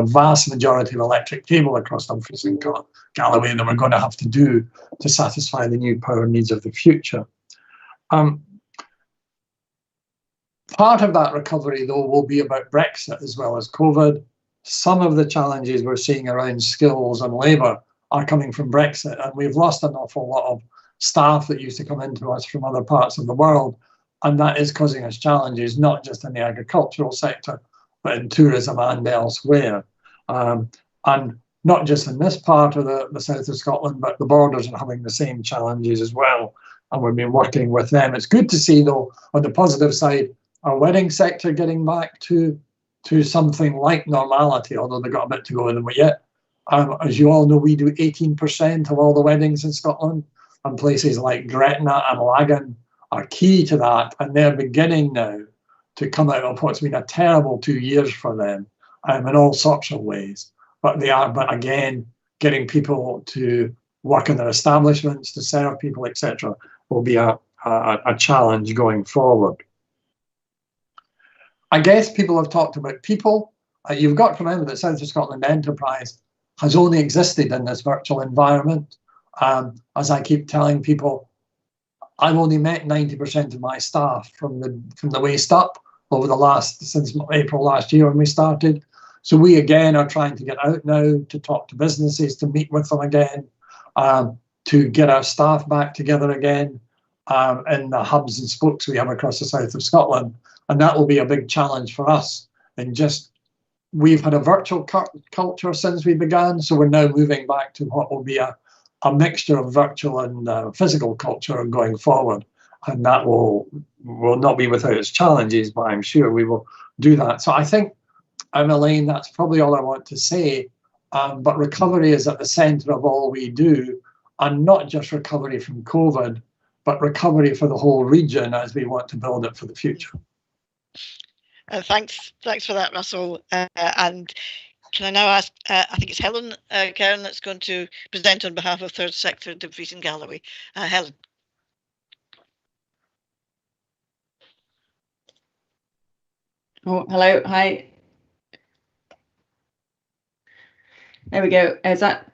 vast majority of electric cable across Dumfries and Galloway that we're going to have to do to satisfy the new power needs of the future. Part of that recovery, though, will be about Brexit as well as COVID. some of the challenges we're seeing around skills and labour are coming from Brexit, and we've lost an awful lot of staff that used to come into us from other parts of the world, and that is causing us challenges, not just in the agricultural sector, but in tourism and elsewhere. And not just in this part of the south of Scotland, but the borders are having the same challenges as well, and we've been working with them. It's good to see, though, on the positive side, our wedding sector getting back to something like normality, although they've got a bit to go in them yet. As you all know, we do 18% of all the weddings in Scotland, and places like Gretna and Lagan are key to that, and they're beginning now to come out of what's been a terrible 2 years for them in all sorts of ways. But again, getting people to work in their establishments, to serve people, etc., will be a challenge going forward. I guess people have talked about people. You've got to remember that South of Scotland Enterprise has only existed in this virtual environment. As I keep telling people, I've only met 90% of my staff from the waist up since April last year when we started. So we again are trying to get out now to talk to businesses, to meet with them again, to get our staff back together again in the hubs and spokes we have across the south of Scotland. And that will be a big challenge for us. And we've had a virtual culture since we began, so we're now moving back to what will be a mixture of virtual and physical culture going forward. And that will not be without its challenges, but I'm sure we will do that. So I think, Elaine, that's probably all I want to say. But recovery is at the centre of all we do, and not just recovery from COVID, but recovery for the whole region as we want to build it for the future. Thanks for that, Russell. And can I now ask, I think it's Helen Karen that's going to present on behalf of Third Sector Dumfries and Galloway. Helen. Oh, hello, hi. There we go. Is that?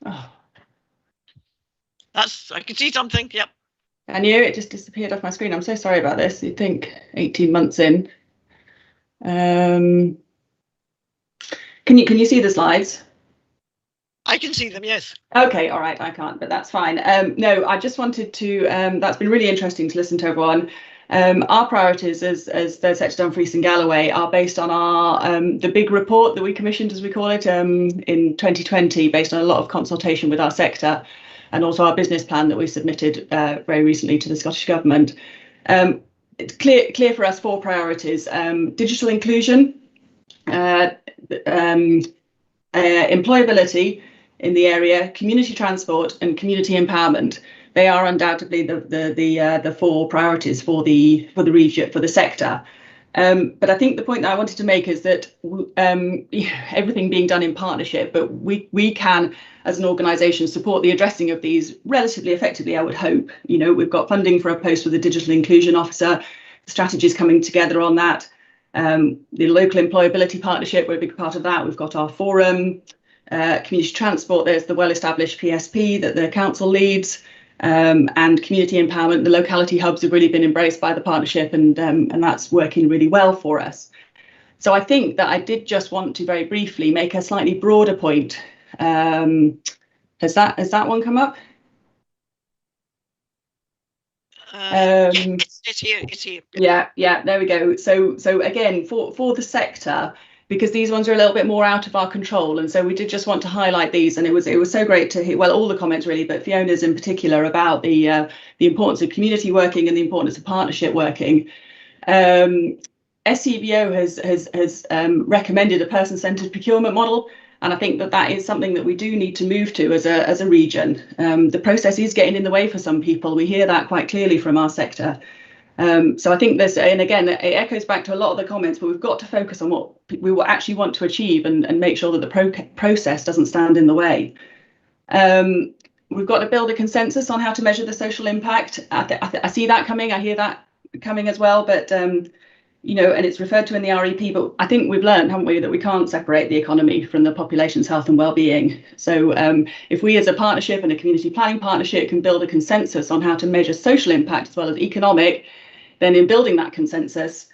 Oh. I can see something. Yep. I knew it just disappeared off my screen. I'm so sorry about this. You'd think 18 months in. Can you see the slides? I can see them, yes. Okay, all right, I can't, but that's fine. No, I just wanted to, that's been really interesting to listen to everyone. Our priorities as Third Sector Dumfries and Galloway are based on our the big report that we commissioned, as we call it, in 2020, based on a lot of consultation with our sector, and also our business plan that we submitted very recently to the Scottish Government. It's clear for us 4 priorities: digital inclusion, employability in the area, community transport, and community empowerment. They are undoubtedly the 4 priorities for the region, for the sector. But I think the point that I wanted to make is that everything being done in partnership, but we can, as an organisation, support the addressing of these relatively effectively, I would hope. You know, we've got funding for a post for the digital inclusion officer, the strategies coming together on that. The local employability partnership, we're a big part of that. We've got our forum, community transport, there's the well-established PSP that the council leads. And community empowerment, the locality hubs have really been embraced by the partnership, and that's working really well for us. So I think that I did just want to very briefly make a slightly broader point. Has that one come up? It's here. Yeah, there we go. So again, for the sector, because these ones are a little bit more out of our control, and so we did just want to highlight these. And it was so great to hear, well, all the comments really, but Fiona's in particular, about the importance of community working and the importance of partnership working. SCBO has recommended a person-centred procurement model, and I think that is something that we do need to move to as a region. The process is getting in the way for some people. We hear that quite clearly from our sector. So I think this, and again, it echoes back to a lot of the comments, but we've got to focus on what we will actually want to achieve and make sure that the process doesn't stand in the way. We've got to build a consensus on how to measure the social impact. I see that coming, I hear that coming as well, but you know, and it's referred to in the REP, but I think we've learned, haven't we, that we can't separate the economy from the population's health and well-being. So if we as a partnership and a community planning partnership can build a consensus on how to measure social impact as well as economic, then in building that consensus,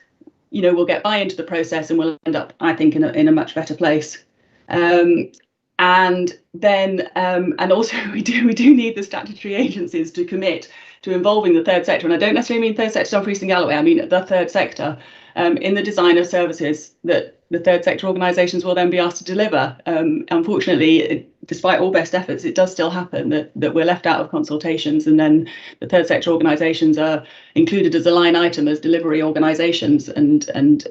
we'll get buy into the process and we'll end up, I think, in a much better place. And then, and also we do need the statutory agencies to commit to involving the third sector. And I don't necessarily mean third sector Dumfries and Galloway, I mean the third sector in the design of services that the third sector organisations will then be asked to deliver. Unfortunately, despite all best efforts, it does still happen that we're left out of consultations, and then the third sector organisations are included as a line item as delivery organisations. And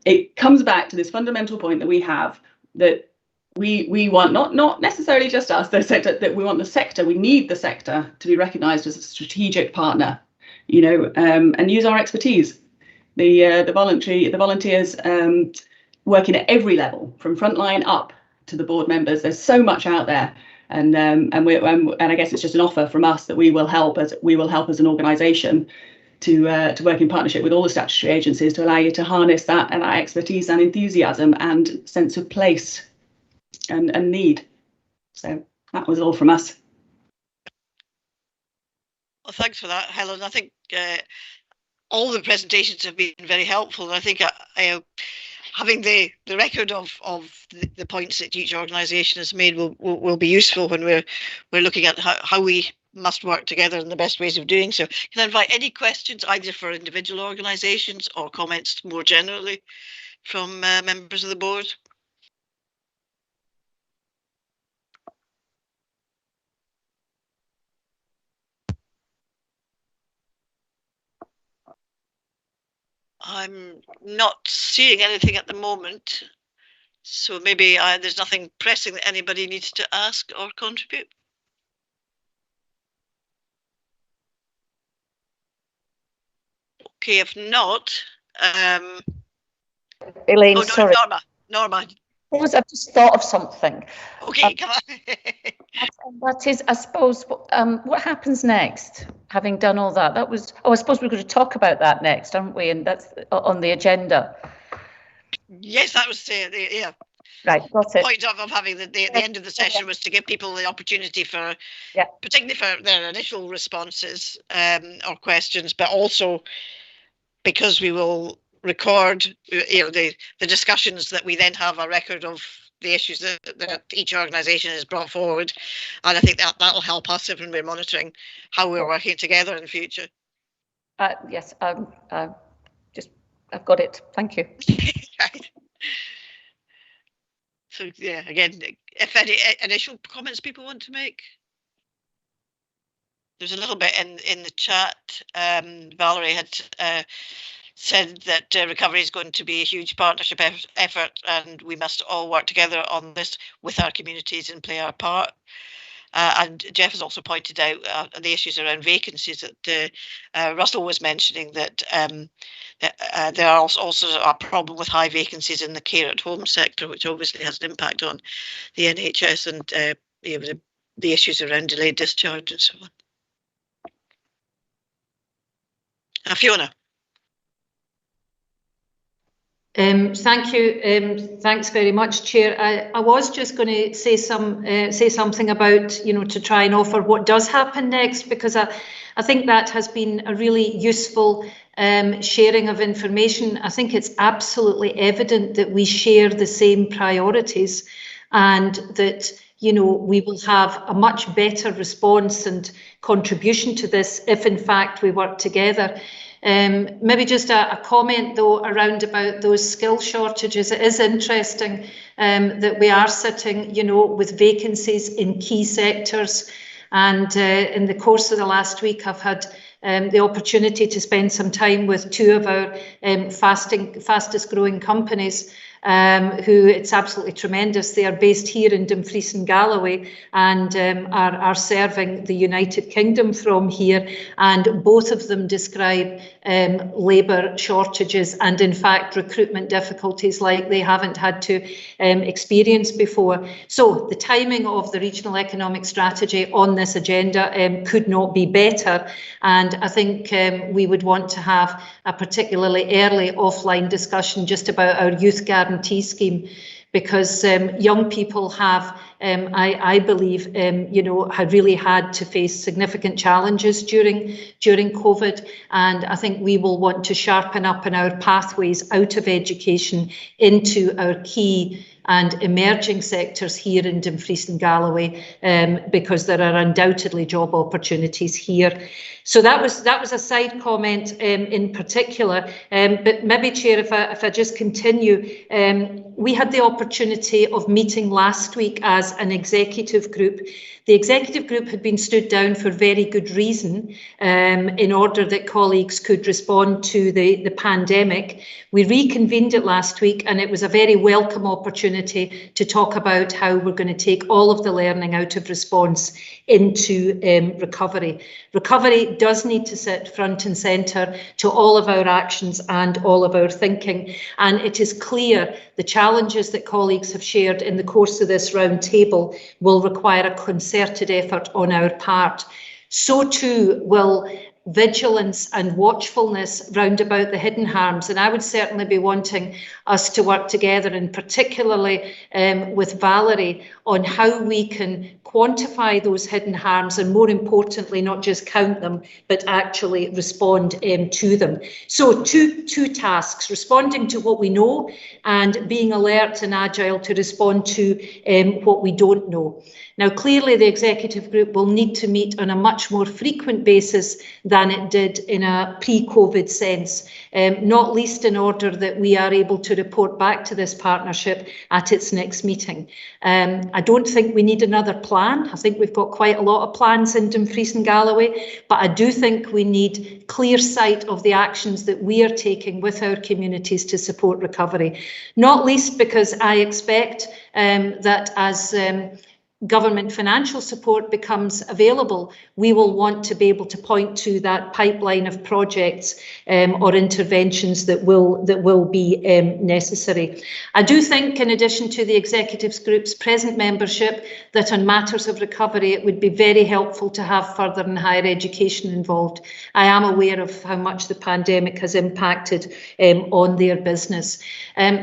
it comes back to this fundamental point that we have, that we want not necessarily just us, the sector, that we want the sector, we need the sector to be recognised as a strategic partner, and use our expertise. The volunteers working at every level, from frontline up to the board members. There's so much out there, and I guess it's just an offer from us that we will help as an organisation to work in partnership with all the statutory agencies to allow you to harness that expertise and enthusiasm and sense of place and need. So that was all from us. Well, thanks for that, Helen. I think all the presentations have been very helpful, and I think having the record of the points that each organisation has made will be useful when we're looking at how we must work together and the best ways of doing so. Can I invite any questions either for individual organisations or comments more generally from members of the board? I'm not seeing anything at the moment, so maybe there's nothing pressing that anybody needs to ask or contribute. Okay, if not, Elaine, no, sorry. Norma. I've just thought of something. Okay, come on. That is, I suppose, what happens next, having done all that? That was, I suppose we're going to talk about that next, aren't we? And that's on the agenda. Yes, that was yeah. Right, got it. The point of having the end of the session was to give people the opportunity for, particularly for their initial responses or questions, but also because we will record, the discussions, that we then have a record of the issues that each organisation has brought forward, and I think that'll help us when we're monitoring how we're working together in the future. Yes, I've got it. Thank you. Right. So yeah, again, if any initial comments people want to make. There's a little bit in the chat. Valerie had said that recovery is going to be a huge partnership effort, and we must all work together on this with our communities and play our part. And Jeff has also pointed out the issues around vacancies that Russell was mentioning, that there are also a problem with high vacancies in the care at home sector, which obviously has an impact on the NHS, and the issues around delayed discharge and so on. Fiona. Thank you. Thanks very much, Chair. I was just going to say something about, to try and offer what does happen next, because I think that has been a really useful sharing of information. I think it's absolutely evident that we share the same priorities, and that we will have a much better response and contribution to this if, in fact, we work together. Maybe just a comment, though, around about those skill shortages. It is interesting that we are sitting, with vacancies in key sectors. And in the course of the last week, I've had the opportunity to spend some time with two of our fastest growing companies, who it's absolutely tremendous. They are based here in Dumfries and Galloway, and are serving the United Kingdom from here. And both of them describe labour shortages and, in fact, recruitment difficulties like they haven't had to experience before. So the timing of the regional economic strategy on this agenda could not be better. And I think we would want to have a particularly early offline discussion just about our youth guarantee scheme, because young people have, I believe, had really had to face significant challenges during COVID, and I think we will want to sharpen up in our pathways out of education into our key and emerging sectors here in Dumfries and Galloway, because there are undoubtedly job opportunities here. So that was a side comment in particular, but maybe, Chair, if I just continue, we had the opportunity of meeting last week as an executive group. The executive group had been stood down for very good reason, in order that colleagues could respond to the pandemic. We reconvened it last week, and it was a very welcome opportunity to talk about how we're going to take all of the learning out of response into recovery. Recovery does need to sit front and centre to all of our actions and all of our thinking, and it is clear the challenges that colleagues have shared in the course of this round table will require a concerted effort on our part. So too will vigilance and watchfulness round about the hidden harms, and I would certainly be wanting us to work together, and particularly with Valerie, on how we can quantify those hidden harms, and more importantly, not just count them, but actually respond to them. So two tasks: responding to what we know and being alert and agile to respond to what we don't know. Now, clearly, the executive group will need to meet on a much more frequent basis than it did in a pre-COVID sense, not least in order that we are able to report back to this partnership at its next meeting. I don't think we need another plan. I think we've got quite a lot of plans in Dumfries and Galloway, but I do think we need clear sight of the actions that we are taking with our communities to support recovery, not least because I expect that as government financial support becomes available, we will want to be able to point to that pipeline of projects or interventions that will be necessary. I do think, in addition to the executives group's present membership, that on matters of recovery it would be very helpful to have further and higher education involved. I am aware of how much the pandemic has impacted on their business.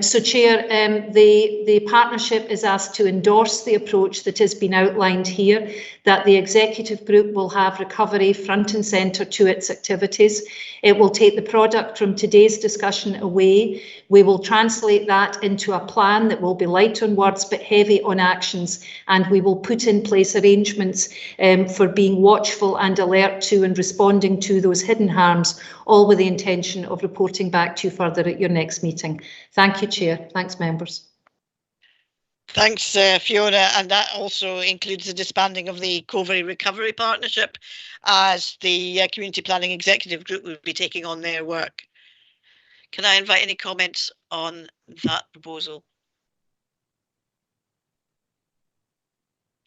So, Chair, the partnership is asked to endorse the approach that has been outlined here, that the executive group will have recovery front and centre to its activities. It will take the product from today's discussion away. We will translate that into a plan that will be light on words but heavy on actions, and we will put in place arrangements for being watchful and alert to and responding to those hidden harms, all with the intention of reporting back to you further at your next meeting. Thank you, Chair. Thanks, members. Thanks, Fiona, and that also includes the disbanding of the COVID Recovery Partnership, as the Community Planning Executive Group will be taking on their work. Can I invite any comments on that proposal?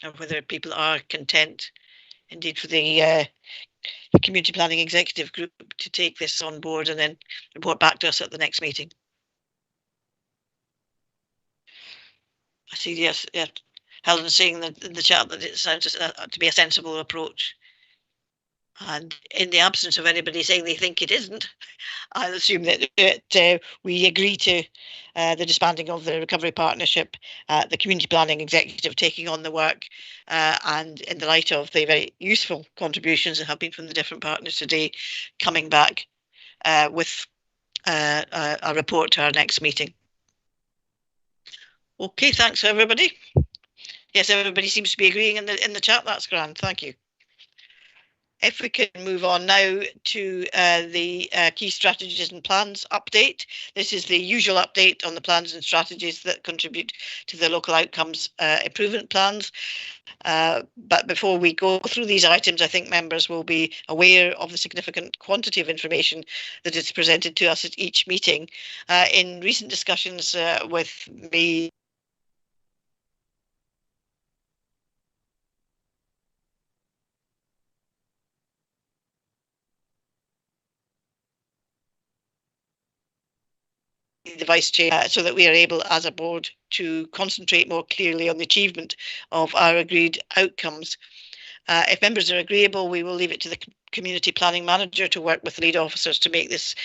And whether people are content, indeed, for the Community Planning Executive Group to take this on board and then report back to us at the next meeting. I see, yes, Helen saying in the chat that it sounds to be a sensible approach. And in the absence of anybody saying they think it isn't, I'll assume that we agree to the disbanding of the Recovery Partnership, the Community Planning Executive taking on the work, and in the light of the very useful contributions that have been from the different partners today, coming back with a report to our next meeting. Okay, thanks everybody. Yes, everybody seems to be agreeing in the chat. That's grand. Thank you. If we can move on now to the key strategies and plans update. This is the usual update on the plans and strategies that contribute to the local outcomes improvement plans. But before we go through these items, I think members will be aware of the significant quantity of information that is presented to us at each meeting. In recent discussions with me, the Vice Chair, so that we are able as a board to concentrate more clearly on the achievement of our agreed outcomes. If members are agreeable, we will leave it to the Community Planning Manager to work with lead officers to make this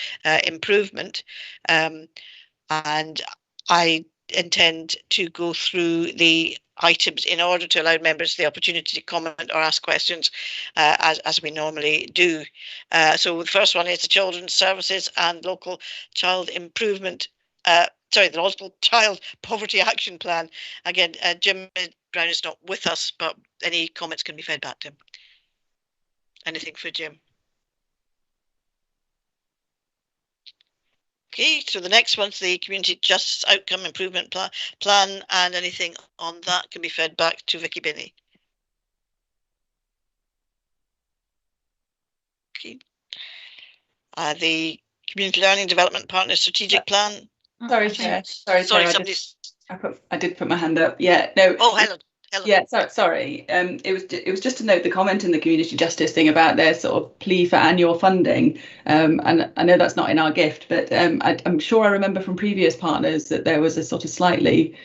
improvement. And I intend to go through the items in order to allow members the opportunity to comment or ask questions as we normally do. So the first one is the Children's Services and Local Child Improvement, the Local Child Poverty Action Plan. Again, Jim Brown is not with us, but any comments can be fed back to him. Anything for Jim? Okay, so the next one's the Community Justice Outcome Improvement Plan, and anything on that can be fed back to Vicky Binney. Okay. The Community Learning Development Partner Strategic Plan. Sorry, Chair. Sorry, somebody's. I did put my hand up. Yeah, no. Oh, Helen. Yeah, sorry. It was just to note the comment in the community justice thing about their sort of plea for annual funding. And I know that's not in our gift, but I'm sure I remember from previous partners that there was a sort of slightly,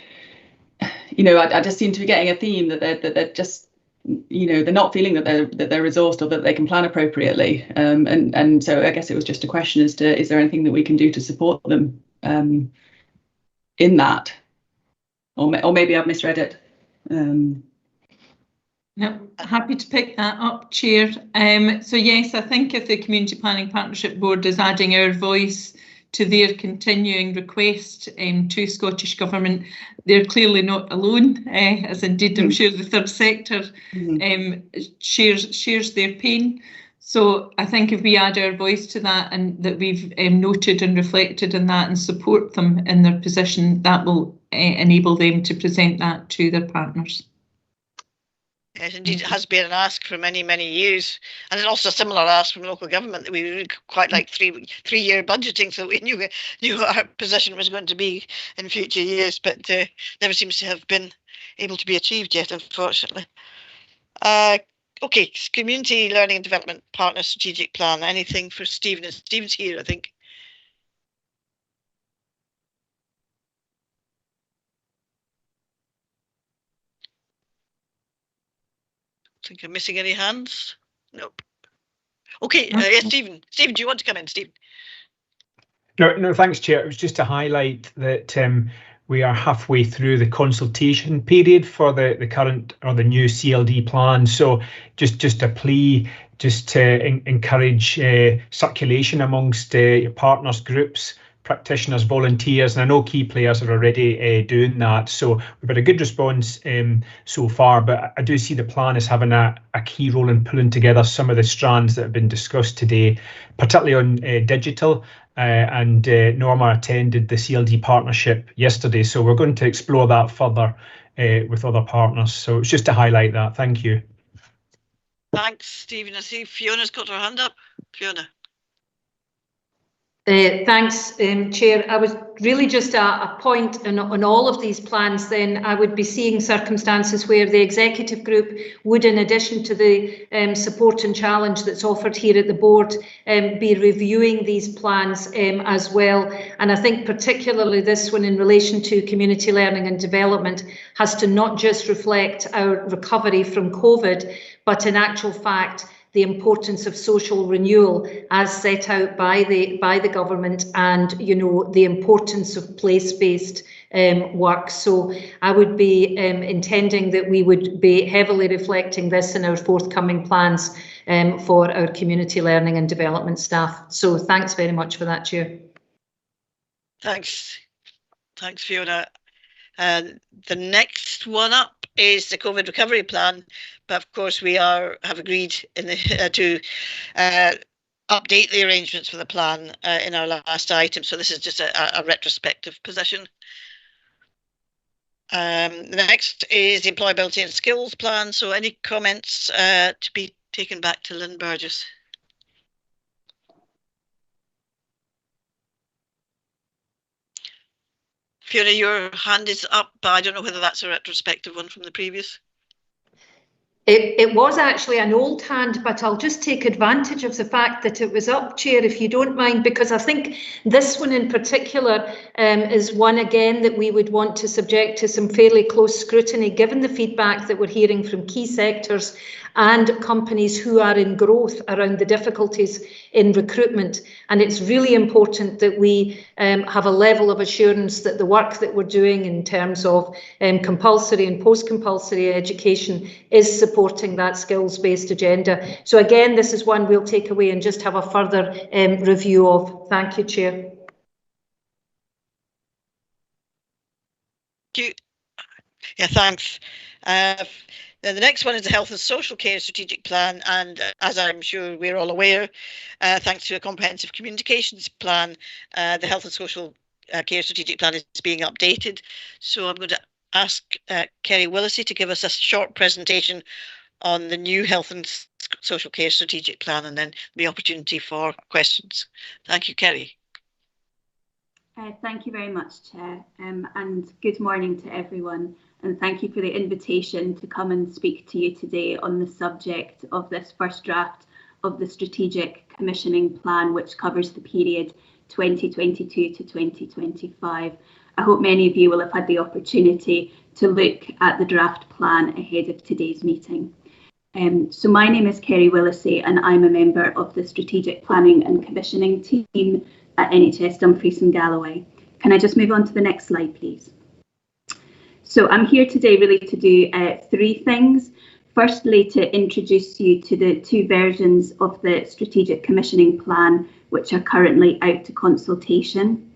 I just seem to be getting a theme that they're just, they're not feeling that they're resourced or that they can plan appropriately. And so I guess it was just a question as to, is there anything that we can do to support them in that? Or maybe I've misread it. Yep, happy to pick that up, Chair. So yes, I think if the Community Planning Partnership Board is adding our voice to their continuing request to Scottish Government, they're clearly not alone, as indeed I'm sure the third sector shares their pain. So I think if we add our voice to that, and that we've noted and reflected on that and support them in their position, that will enable them to present that to their partners. Yes, indeed, it has been an ask for many, many years, and it's also a similar ask from local government that we really quite like three-year budgeting, so we knew what our position was going to be in future years, but never seems to have been able to be achieved yet, unfortunately. Okay, Community Learning and Development Partner Strategic Plan. Anything for Stephen? Stephen's here, I think. Think I'm missing any hands? Nope. Okay, yes, Stephen. Stephen, do you want to come in, Stephen? No, thanks, Chair. It was just to highlight that we are halfway through the consultation period for the current or the new CLD plan. So just a plea, just to encourage circulation amongst partners, groups, practitioners, volunteers, and I know key players are already doing that. So we've had a good response so far, but I do see the plan as having a key role in pulling together some of the strands that have been discussed today, particularly on digital. And Norma attended the CLD partnership yesterday, so we're going to explore that further with other partners. So it's just to highlight that. Thank you. Thanks, Stephen. I see Fiona's got her hand up. Fiona. Thanks, Chair. I was really just a point on all of these plans. Then I would be seeing circumstances where the executive group would, in addition to the support and challenge that's offered here at the board, be reviewing these plans as well. And I think particularly this one in relation to community learning and development has to not just reflect our recovery from COVID, but in actual fact, the importance of social renewal as set out by the government, and the importance of place-based work. So I would be intending that we would be heavily reflecting this in our forthcoming plans for our community learning and development staff. So thanks very much for that, Chair. Thanks, Fiona. The next one up is the COVID recovery plan, but of course we have agreed to update the arrangements for the plan in our last item, so this is just a retrospective position. The next is the employability and skills plan, so any comments to be taken back to Lynn Burgess? Fiona, your hand is up, but I don't know whether that's a retrospective one from the previous. It was actually an old hand, but I'll just take advantage of the fact that it was up, Chair, if you don't mind, because I think this one in particular is one, again, that we would want to subject to some fairly close scrutiny, given the feedback that we're hearing from key sectors and companies who are in growth around the difficulties in recruitment. And it's really important that we have a level of assurance that the work that we're doing in terms of compulsory and post-compulsory education is supporting that skills-based agenda. So again, this is one we'll take away and just have a further review of. Thank you, Chair. Thank you. Yeah, thanks. The next one is the Health and Social Care Strategic Plan, and as I'm sure we're all aware, thanks to a comprehensive communications plan, the Health and Social Care Strategic Plan is being updated. So I'm going to ask Kerry Willesee to give us a short presentation on the new Health and Social Care Strategic Plan, and then the opportunity for questions. Thank you, Kerry. Thank you very much, Chair, and good morning to everyone. And thank you for the invitation to come and speak to you today on the subject of this first draft of the Strategic Commissioning Plan, which covers the period 2022 to 2025. I hope many of you will have had the opportunity to look at the draft plan ahead of today's meeting. So my name is Kerry Willesee, and I'm a member of the Strategic Planning and Commissioning team at NHS Dumfries and Galloway. Can I just move on to the next slide, please? So I'm here today really to do three things. Firstly, to introduce you to the two versions of the Strategic Commissioning Plan, which are currently out to consultation.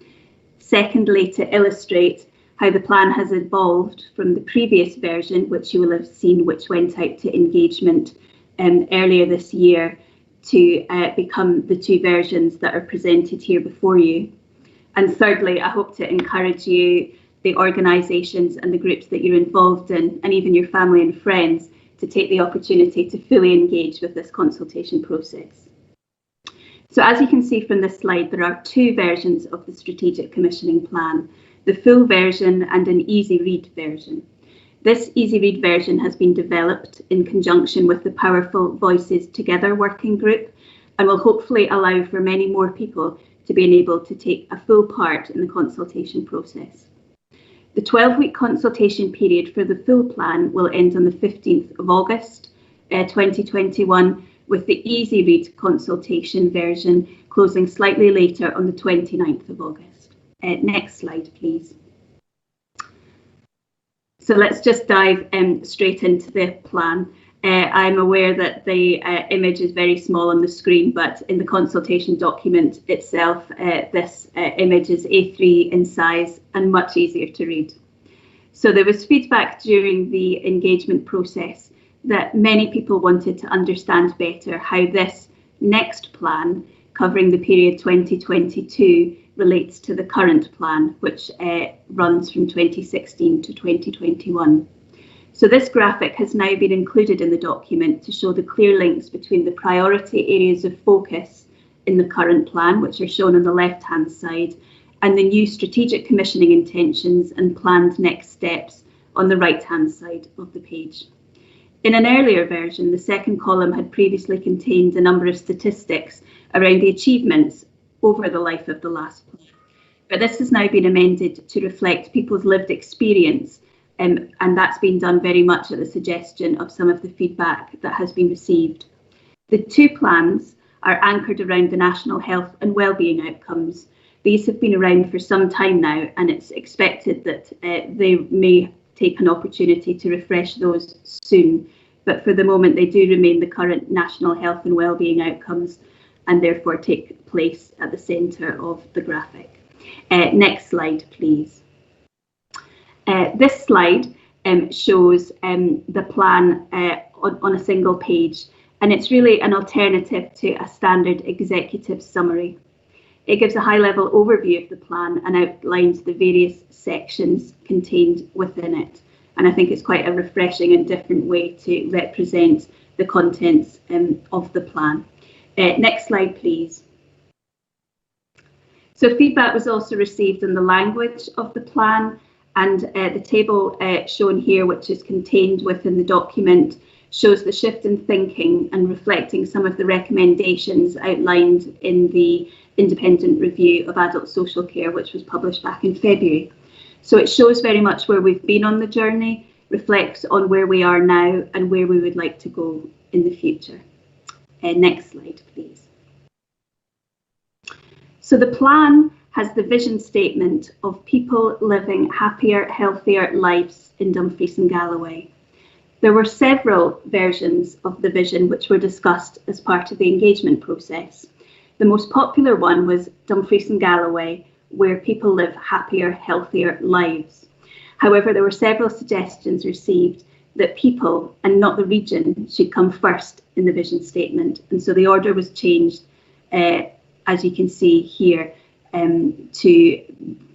Secondly, to illustrate how the plan has evolved from the previous version, which you will have seen, which went out to engagement earlier this year, to become the two versions that are presented here before you. And thirdly, I hope to encourage you, the organisations and the groups that you're involved in, and even your family and friends, to take the opportunity to fully engage with this consultation process. So as you can see from this slide, there are two versions of the Strategic Commissioning Plan, the full version and an easy read version. This easy read version has been developed in conjunction with the Powerful Voices Together working group, and will hopefully allow for many more people to be able to take a full part in the consultation process. The 12-week consultation period for the full plan will end on the 15th of August 2021, with the easy read consultation version closing slightly later on the 29th of August. Next slide, please. So let's just dive straight into the plan. I'm aware that the image is very small on the screen, but in the consultation document itself, this image is A3 in size and much easier to read. So there was feedback during the engagement process that many people wanted to understand better how this next plan, covering the period 2022, relates to the current plan, which runs from 2016 to 2021. So this graphic has now been included in the document to show the clear links between the priority areas of focus in the current plan, which are shown on the left-hand side, and the new strategic commissioning intentions and planned next steps on the right-hand side of the page. In an earlier version, the second column had previously contained a number of statistics around the achievements over the life of the last plan. But this has now been amended to reflect people's lived experience, and that's been done very much at the suggestion of some of the feedback that has been received. The two plans are anchored around the national health and wellbeing outcomes. These have been around for some time now, and it's expected that they may take an opportunity to refresh those soon. But for the moment, they do remain the current national health and wellbeing outcomes, and therefore take place at the centre of the graphic. Next slide, please. This slide shows the plan on a single page, and it's really an alternative to a standard executive summary. It gives a high-level overview of the plan and outlines the various sections contained within it. And I think it's quite a refreshing and different way to represent the contents of the plan. Next slide, please. So feedback was also received on the language of the plan, and the table shown here, which is contained within the document, shows the shift in thinking and reflecting some of the recommendations outlined in the independent review of adult social care, which was published back in February. So it shows very much where we've been on the journey, reflects on where we are now and where we would like to go in the future. Next slide, please. So the plan has the vision statement of people living happier, healthier lives in Dumfries and Galloway. There were several versions of the vision which were discussed as part of the engagement process. The most popular one was Dumfries and Galloway, where people live happier, healthier lives. However, there were several suggestions received that people and not the region should come first in the vision statement. And so the order was changed, as you can see here, to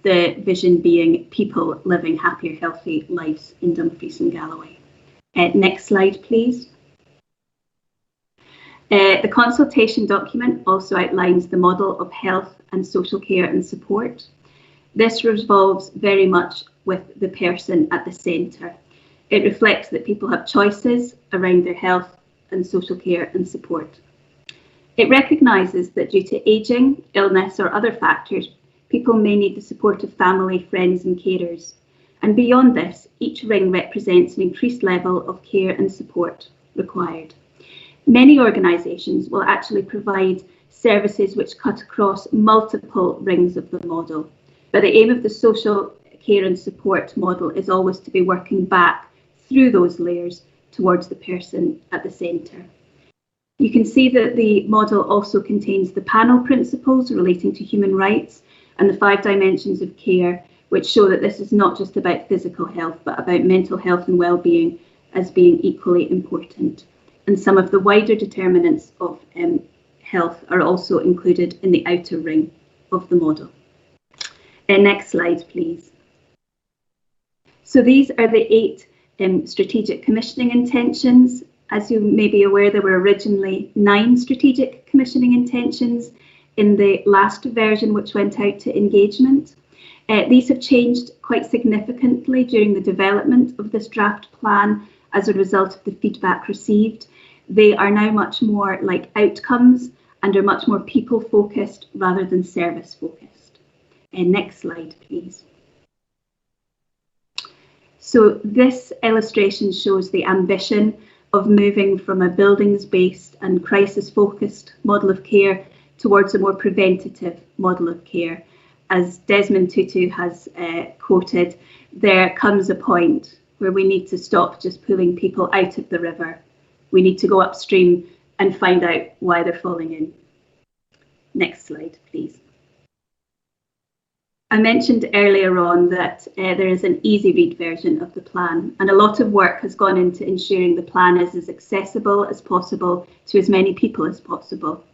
the vision being people living happier, healthy lives in Dumfries and Galloway. Next slide, please. The consultation document also outlines the model of health and social care and support. This revolves very much with the person at the centre. It reflects that people have choices around their health and social care and support. It recognises that due to ageing, illness or other factors, people may need the support of family, friends and carers. And beyond this, each ring represents an increased level of care and support required. Many organisations will actually provide services which cut across multiple rings of the model, but the aim of the social care and support model is always to be working back through those layers towards the person at the centre. You can see that the model also contains the panel principles relating to human rights and the 5 dimensions of care, which show that this is not just about physical health, but about mental health and well-being as being equally important. And some of the wider determinants of health are also included in the outer ring of the model. Next slide, please. So these are the 8 strategic commissioning intentions. As you may be aware, there were originally 9 strategic commissioning intentions in the last version, which went out to engagement. These have changed quite significantly during the development of this draft plan as a result of the feedback received. They are now much more like outcomes and are much more people focused rather than service focused. Next slide, please. So this illustration shows the ambition of moving from a buildings-based and crisis-focused model of care towards a more preventative model of care. As Desmond Tutu has quoted, there comes a point where we need to stop just pulling people out of the river. We need to go upstream and find out why they're falling in. Next slide, please. I mentioned earlier on that there is an easy read version of the plan, and a lot of work has gone into ensuring the plan is as accessible as possible to as many people as possible.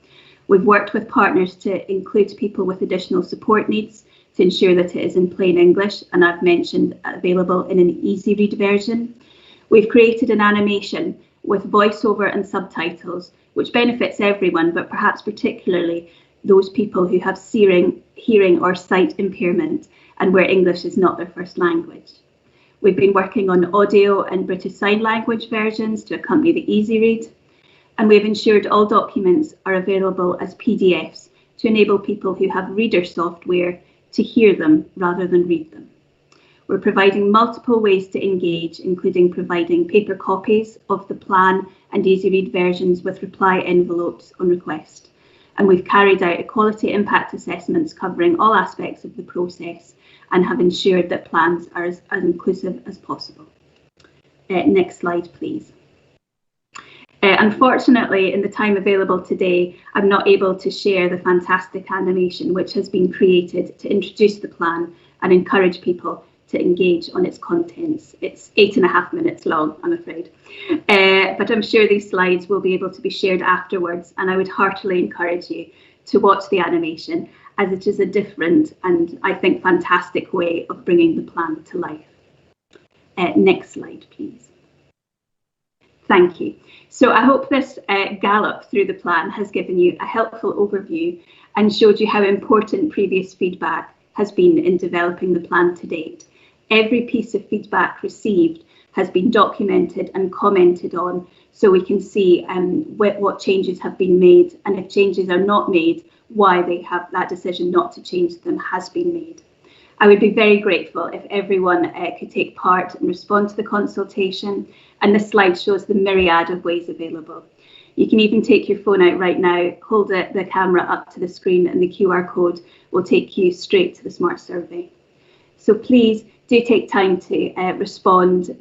We've worked with partners to include people with additional support needs to ensure that it is in plain English, and I've mentioned available in an easy read version. We've created an animation with voiceover and subtitles, which benefits everyone, but perhaps particularly those people who have hearing or sight impairment and where English is not their first language. We've been working on audio and British Sign Language versions to accompany the easy read, and we've ensured all documents are available as PDFs to enable people who have reader software to hear them rather than read them. We're providing multiple ways to engage, including providing paper copies of the plan and easy read versions with reply envelopes on request. And we've carried out equality impact assessments covering all aspects of the process and have ensured that plans are as inclusive as possible. Next slide, please. Unfortunately, in the time available today, I'm not able to share the fantastic animation which has been created to introduce the plan and encourage people to engage on its contents. It's 8.5 minutes long, I'm afraid. But I'm sure these slides will be able to be shared afterwards, and I would heartily encourage you to watch the animation, as it is a different and I think fantastic way of bringing the plan to life. Next slide, please. Thank you. So I hope this gallop through the plan has given you a helpful overview and showed you how important previous feedback has been in developing the plan to date. Every piece of feedback received has been documented and commented on, so we can see what changes have been made, and if changes are not made, why they have that decision not to change them has been made. I would be very grateful if everyone could take part and respond to the consultation, and this slide shows the myriad of ways available. You can even take your phone out right now, hold the camera up to the screen, and the QR code will take you straight to the Smart Survey. So please do take time to respond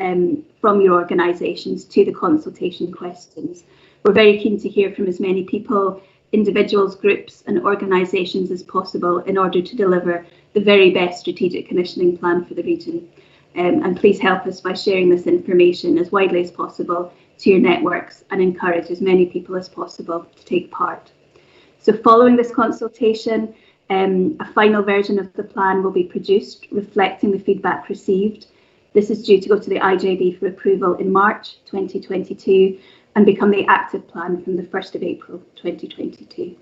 from your organisations to the consultation questions. We're very keen to hear from as many people, individuals, groups and organisations as possible in order to deliver the very best strategic commissioning plan for the region. And please help us by sharing this information as widely as possible to your networks and encourage as many people as possible to take part. So following this consultation, a final version of the plan will be produced reflecting the feedback received. This is due to go to the IJB for approval in March 2022 and become the active plan from the 1st of April 2022.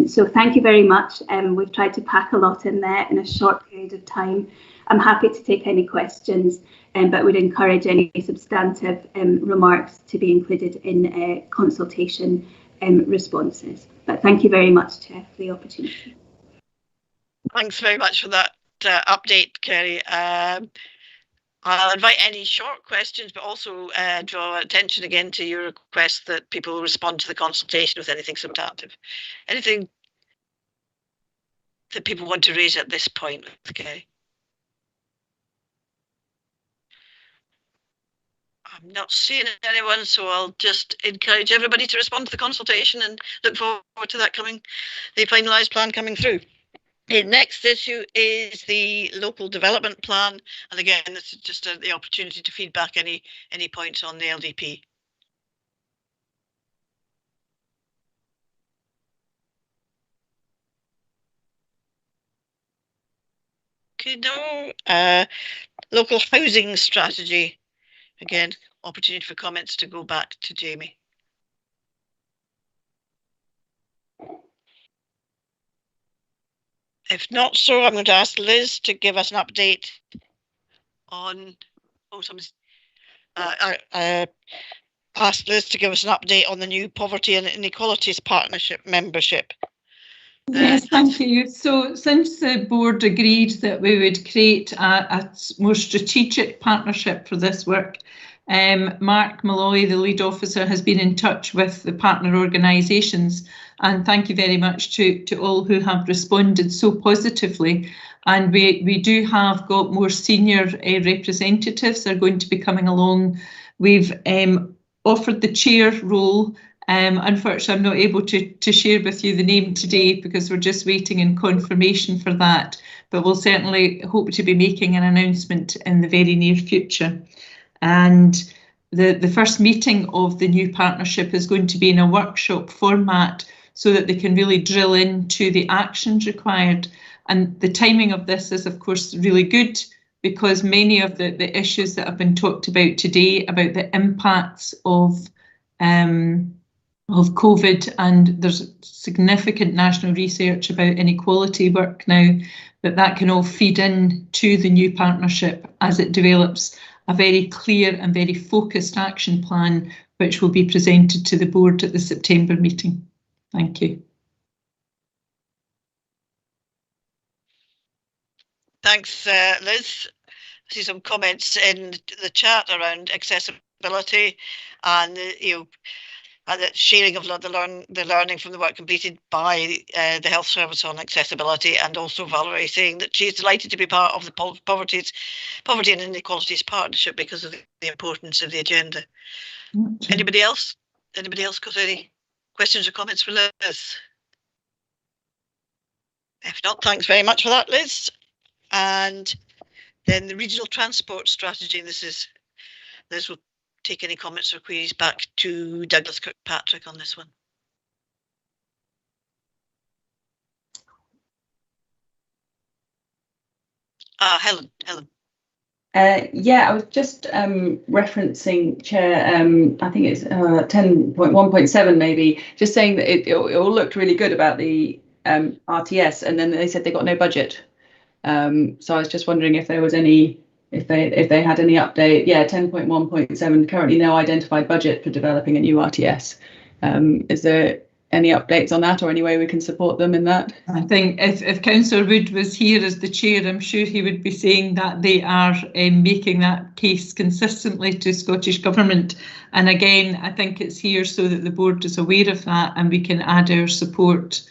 So thank you very much. We've tried to pack a lot in there in a short period of time. I'm happy to take any questions, but would encourage any substantive remarks to be included in consultation responses. But thank you very much, Chair, for the opportunity. Thanks very much for that update, Kerry. I'll invite any short questions, but also draw attention again to your request that people respond to the consultation with anything substantive. Anything that people want to raise at this point, Kerry? I'm not seeing anyone, so I'll just encourage everybody to respond to the consultation and look forward to that the finalised plan coming through. The next issue is the local development plan, and again, this is just the opportunity to feedback any points on the LDP. Okay, no. Local housing strategy. Again, opportunity for comments to go back to Jamie. If not so, I'm going to ask Liz to give us an update on. Oh, someone's. I asked Liz to give us an update on the new Poverty and Inequalities Partnership membership. Yes, thank you. So since the board agreed that we would create a more strategic partnership for this work, Mark Malloy, the lead officer, has been in touch with the partner organisations, and thank you very much to all who have responded so positively. And we do have got more senior representatives are going to be coming along. We've offered the chair role. Unfortunately, I'm not able to share with you the name today because we're just waiting in confirmation for that, but we'll certainly hope to be making an announcement in the very near future. And the first meeting of the new partnership is going to be in a workshop format so that they can really drill into the actions required. And the timing of this is, of course, really good because many of the issues that have been talked about today about the impacts of COVID, and there's significant national research about inequality work now, that can all feed in to the new partnership as it develops a very clear and very focused action plan, which will be presented to the board at the September meeting. Thank you. Thanks, Liz. I see some comments in the chat around accessibility and and the sharing of the learning from the work completed by the Health Service on accessibility, and also Valerie saying that she's delighted to be part of the Poverty and Inequalities Partnership because of the importance of the agenda. Okay. Anybody else? Anybody else got any questions or comments for Liz? If not, thanks very much for that, Liz. And then the regional transport strategy, and Liz will take any comments or queries back to Douglas Kirkpatrick on this one. Helen. Yeah, I was just referencing, Chair, I think it's 10.1.7 maybe, just saying that it all looked really good about the RTS, and then they said they got no budget. So I was just wondering if there was any, if they had any update. Yeah, 10.1.7, currently no identified budget for developing a new RTS. Is there any updates on that or any way we can support them in that? I think if Councillor Wood was here as the chair, I'm sure he would be saying that they are making that case consistently to Scottish Government. And again, I think it's here so that the board is aware of that and we can add our support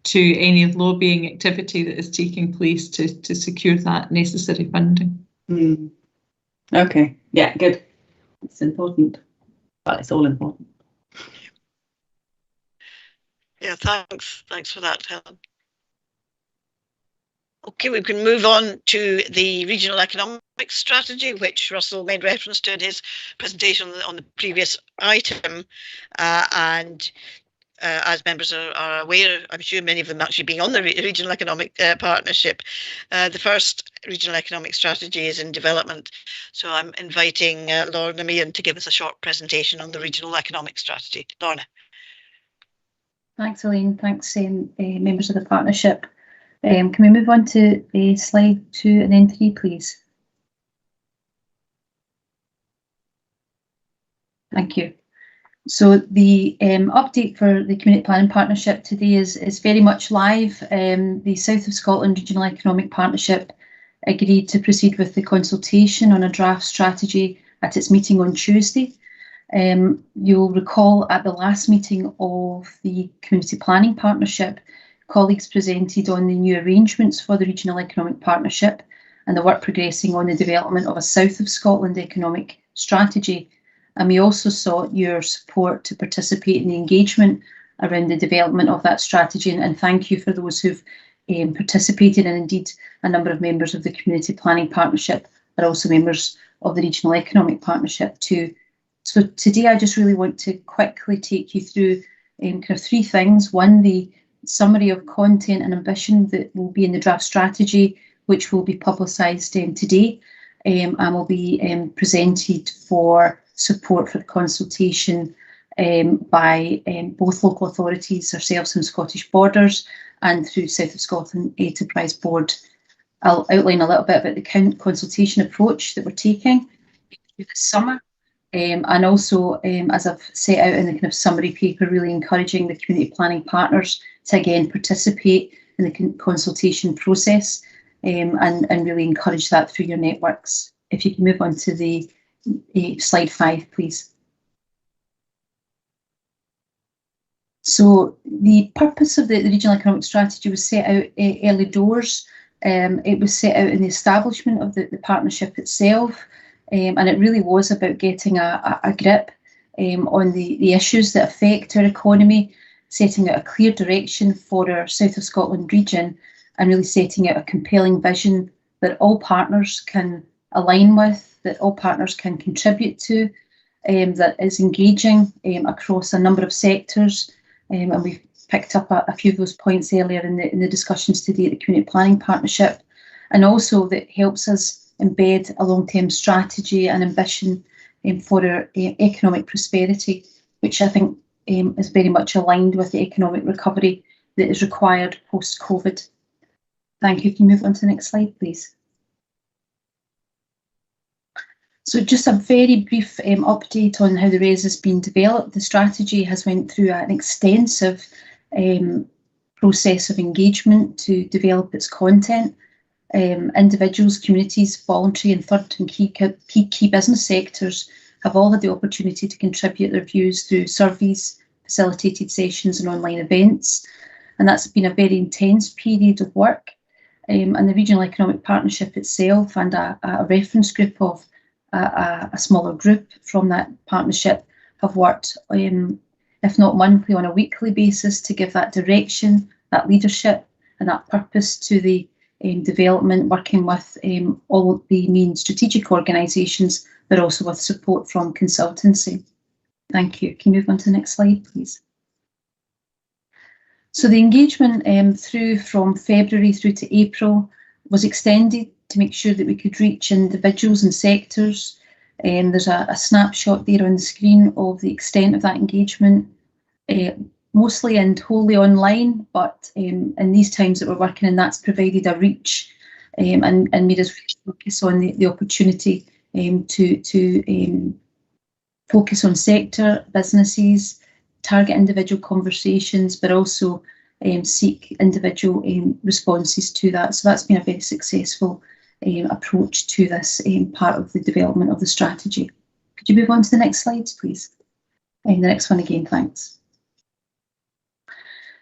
to any lobbying activity that is taking place to secure that necessary funding. Okay, yeah, good. It's important. Well, it's all important. Yeah, thanks for that, Helen. Okay, we can move on to the regional economic strategy, which Russell made reference to in his presentation on the previous item. As members are aware, I'm sure many of them actually being on the regional economic partnership, the first regional economic strategy is in development. So I'm inviting Lorna Meehan to give us a short presentation on the regional economic strategy. Lorna. Thanks, Elaine. Thanks, members of the partnership. Can we move on to slide 2 and then 3, please? Thank you. So the update for the Community Planning Partnership today is very much live. The South of Scotland Regional Economic Partnership agreed to proceed with the consultation on a draft strategy at its meeting on Tuesday. You'll recall at the last meeting of the Community Planning Partnership, colleagues presented on the new arrangements for the Regional Economic Partnership and the work progressing on the development of a South of Scotland economic strategy. And we also sought your support to participate in the engagement around the development of that strategy. And thank you for those who've participated, and indeed a number of members of the Community Planning Partnership are also members of the Regional Economic Partnership too. So today I just really want to quickly take you through kind of 3 things. One, the summary of content and ambition that will be in the draft strategy, which will be publicised today and will be presented for support for the consultation by both local authorities, ourselves and Scottish Borders, and through South of Scotland Enterprise Board. I'll outline a little bit about the consultation approach that we're taking this summer. And also, as I've set out in the kind of summary paper, really encouraging the community planning partners to again participate in the consultation process and really encourage that through your networks. If you can move on to the slide 5, please. So the purpose of the regional economic strategy was set out early doors. It was set out in the establishment of the partnership itself. And it really was about getting a grip on the issues that affect our economy, setting out a clear direction for our South of Scotland region, and really setting out a compelling vision that all partners can align with, that all partners can contribute to, that is engaging across a number of sectors. And we've picked up a few of those points earlier in the discussions today at the Community Planning Partnership, and also that helps us embed a long-term strategy and ambition for our economic prosperity, which I think is very much aligned with the economic recovery that is required post-COVID. Thank you. Can you move on to the next slide, please? So just a very brief update on how the RES has been developed. The strategy has went through an extensive process of engagement to develop its content. Individuals, communities, voluntary and third and key business sectors have all had the opportunity to contribute their views through surveys, facilitated sessions and online events. And that's been a very intense period of work. And the Regional Economic Partnership itself and a reference group of a smaller group from that partnership have worked, if not monthly, on a weekly basis to give that direction, that leadership and that purpose to the development, working with all of the main strategic organisations, but also with support from consultancy. Thank you. Can you move on to the next slide, please? So the engagement from February through to April was extended to make sure that we could reach individuals and sectors. There's a snapshot there on the screen of the extent of that engagement. Mostly and wholly online, but in these times that we're working in, that's provided a reach and made us focus on the opportunity to focus on sector, businesses, target individual conversations, but also seek individual responses to that. So that's been a very successful approach to this part of the development of the strategy. Could you move on to the next slides, please? And the next one again, thanks.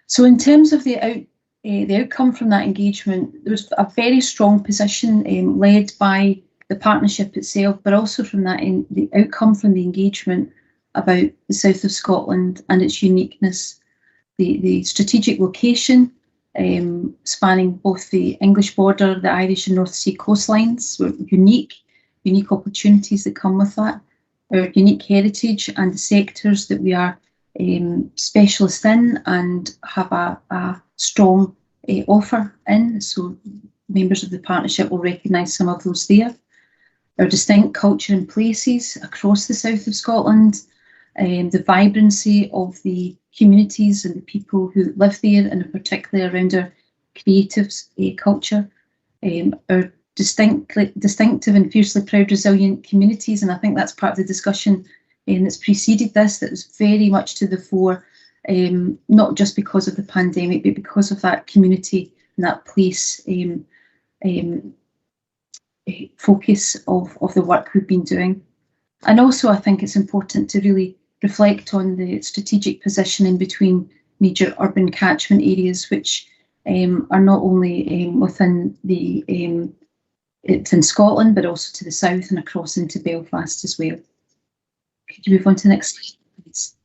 So in terms of the outcome from that engagement, there was a very strong position led by the partnership itself, but also from that, the outcome from the engagement about the south of Scotland and its uniqueness. The strategic location, spanning both the English border, the Irish and North Sea coastlines, were unique opportunities that come with that. Our unique heritage and the sectors that we are specialists in and have a strong offer in. So members of the partnership will recognise some of those there. Our distinct culture and places across the south of Scotland, the vibrancy of the communities and the people who live there, and in particular around our creative culture, our distinctive and fiercely proud, resilient communities, and I think that's part of the discussion that's preceded this, that was very much to the fore, not just because of the pandemic, but because of that community and that place focus of the work we've been doing. And also I think it's important to really reflect on the strategic positioning between major urban catchment areas, which are not only within Scotland, but also to the south and across into Belfast as well. Could you move on to the next slide, please?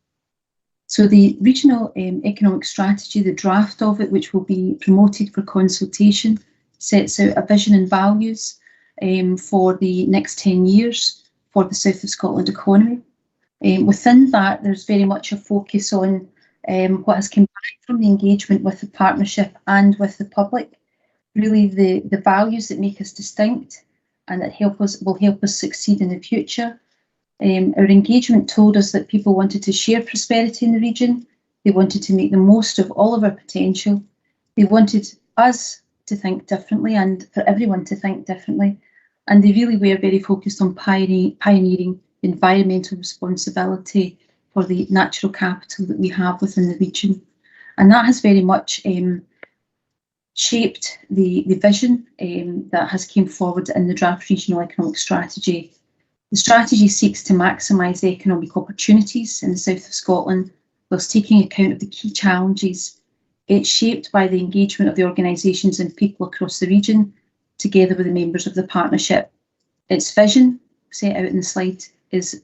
So the regional economic strategy, the draft of it, which will be promoted for consultation, sets out a vision and values for the next 10 years for the south of Scotland economy. Within that, there's very much a focus on what has come back from the engagement with the partnership and with the public, really the values that make us distinct and that will help us succeed in the future. Our engagement told us that people wanted to share prosperity in the region. They wanted to make the most of all of our potential. They wanted us to think differently and for everyone to think differently. And they really were very focused on pioneering environmental responsibility for the natural capital that we have within the region. And that has very much shaped the vision that has came forward in the draft regional economic strategy. The strategy seeks to maximise economic opportunities in the south of Scotland whilst taking account of the key challenges. It's shaped by the engagement of the organisations and people across the region, together with the members of the partnership. Its vision, set out in the slide,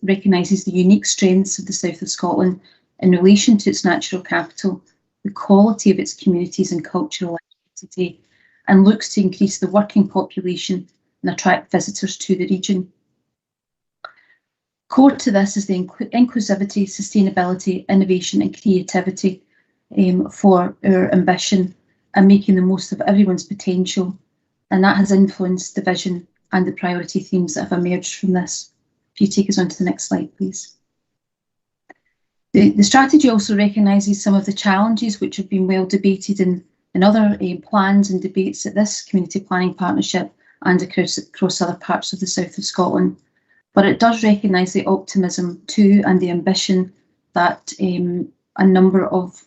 recognises the unique strengths of the south of Scotland in relation to its natural capital, the quality of its communities and cultural identity, and looks to increase the working population and attract visitors to the region. Core to this is the inclusivity, sustainability, innovation and creativity for our ambition and making the most of everyone's potential. And that has influenced the vision and the priority themes that have emerged from this. If you take us on to the next slide, please. The strategy also recognises some of the challenges which have been well debated in other plans and debates at this community planning partnership and across other parts of the south of Scotland. But it does recognise the optimism too and the ambition that a number of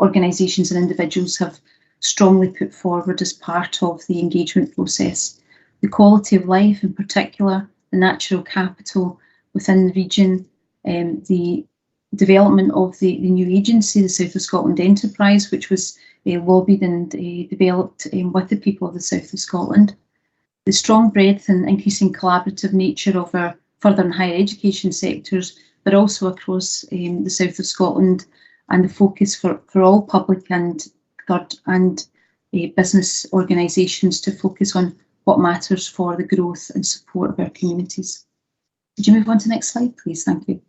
organisations and individuals have strongly put forward as part of the engagement process. The quality of life in particular, the natural capital within the region, the development of the new agency, the South of Scotland Enterprise, which was lobbied and developed with the people of the south of Scotland. The strong breadth and increasing collaborative nature of our further and higher education sectors, but also across the south of Scotland, and the focus for all public and third and business organisations to focus on what matters for the growth and support of our communities. Could you move on to the next slide, please? Thank you.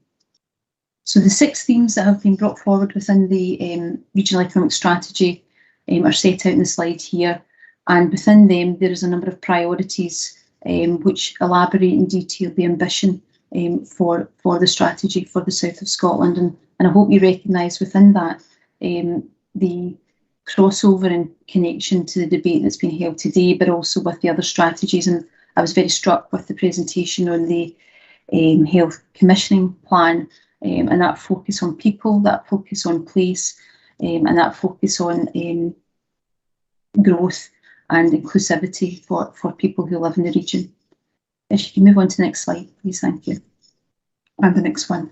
So the 6 themes that have been brought forward within the regional economic strategy are set out in the slide here, and within them there is a number of priorities which elaborate in detail the ambition for the strategy for the south of Scotland, and I hope you recognise within that the crossover and connection to the debate that's been held today, but also with the other strategies. And I was very struck with the presentation on the health commissioning plan and that focus on people, that focus on place, and that focus on growth and inclusivity for people who live in the region. If you can move on to the next slide, please, thank you. And the next one.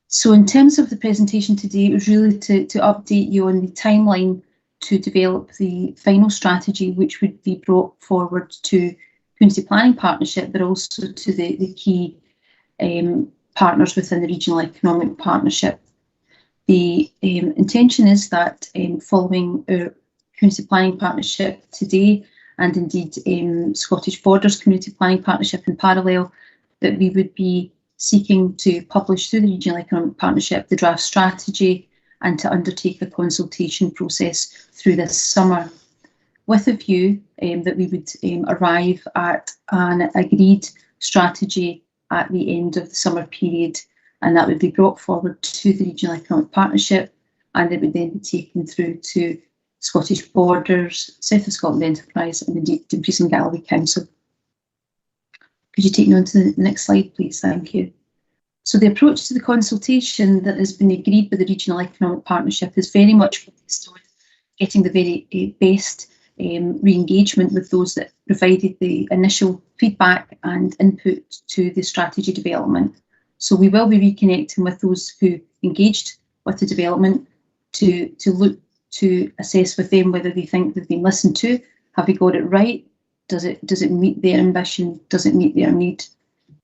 So in terms of the presentation today, it was really to update you on the timeline to develop the final strategy, which would be brought forward to Community Planning Partnership, but also to the key partners within the Regional Economic Partnership. The intention is that following our Community Planning Partnership today, and indeed Scottish Borders Community Planning Partnership in parallel, that we would be seeking to publish through the Regional Economic Partnership the draft strategy and to undertake a consultation process through this summer, with a view that we would arrive at an agreed strategy at the end of the summer period, and that would be brought forward to the Regional Economic Partnership, and it would then be taken through to Scottish Borders, South of Scotland Enterprise, and indeed Dumfries and Galloway Council. Could you take me on to the next slide, please? Thank you. So the approach to the consultation that has been agreed with the Regional Economic Partnership is very much focused on getting the very best re-engagement with those that provided the initial feedback and input to the strategy development. So we will be reconnecting with those who engaged with the development to look to assess with them whether they think they've been listened to. Have they got it right? Does it meet their ambition? Does it meet their need?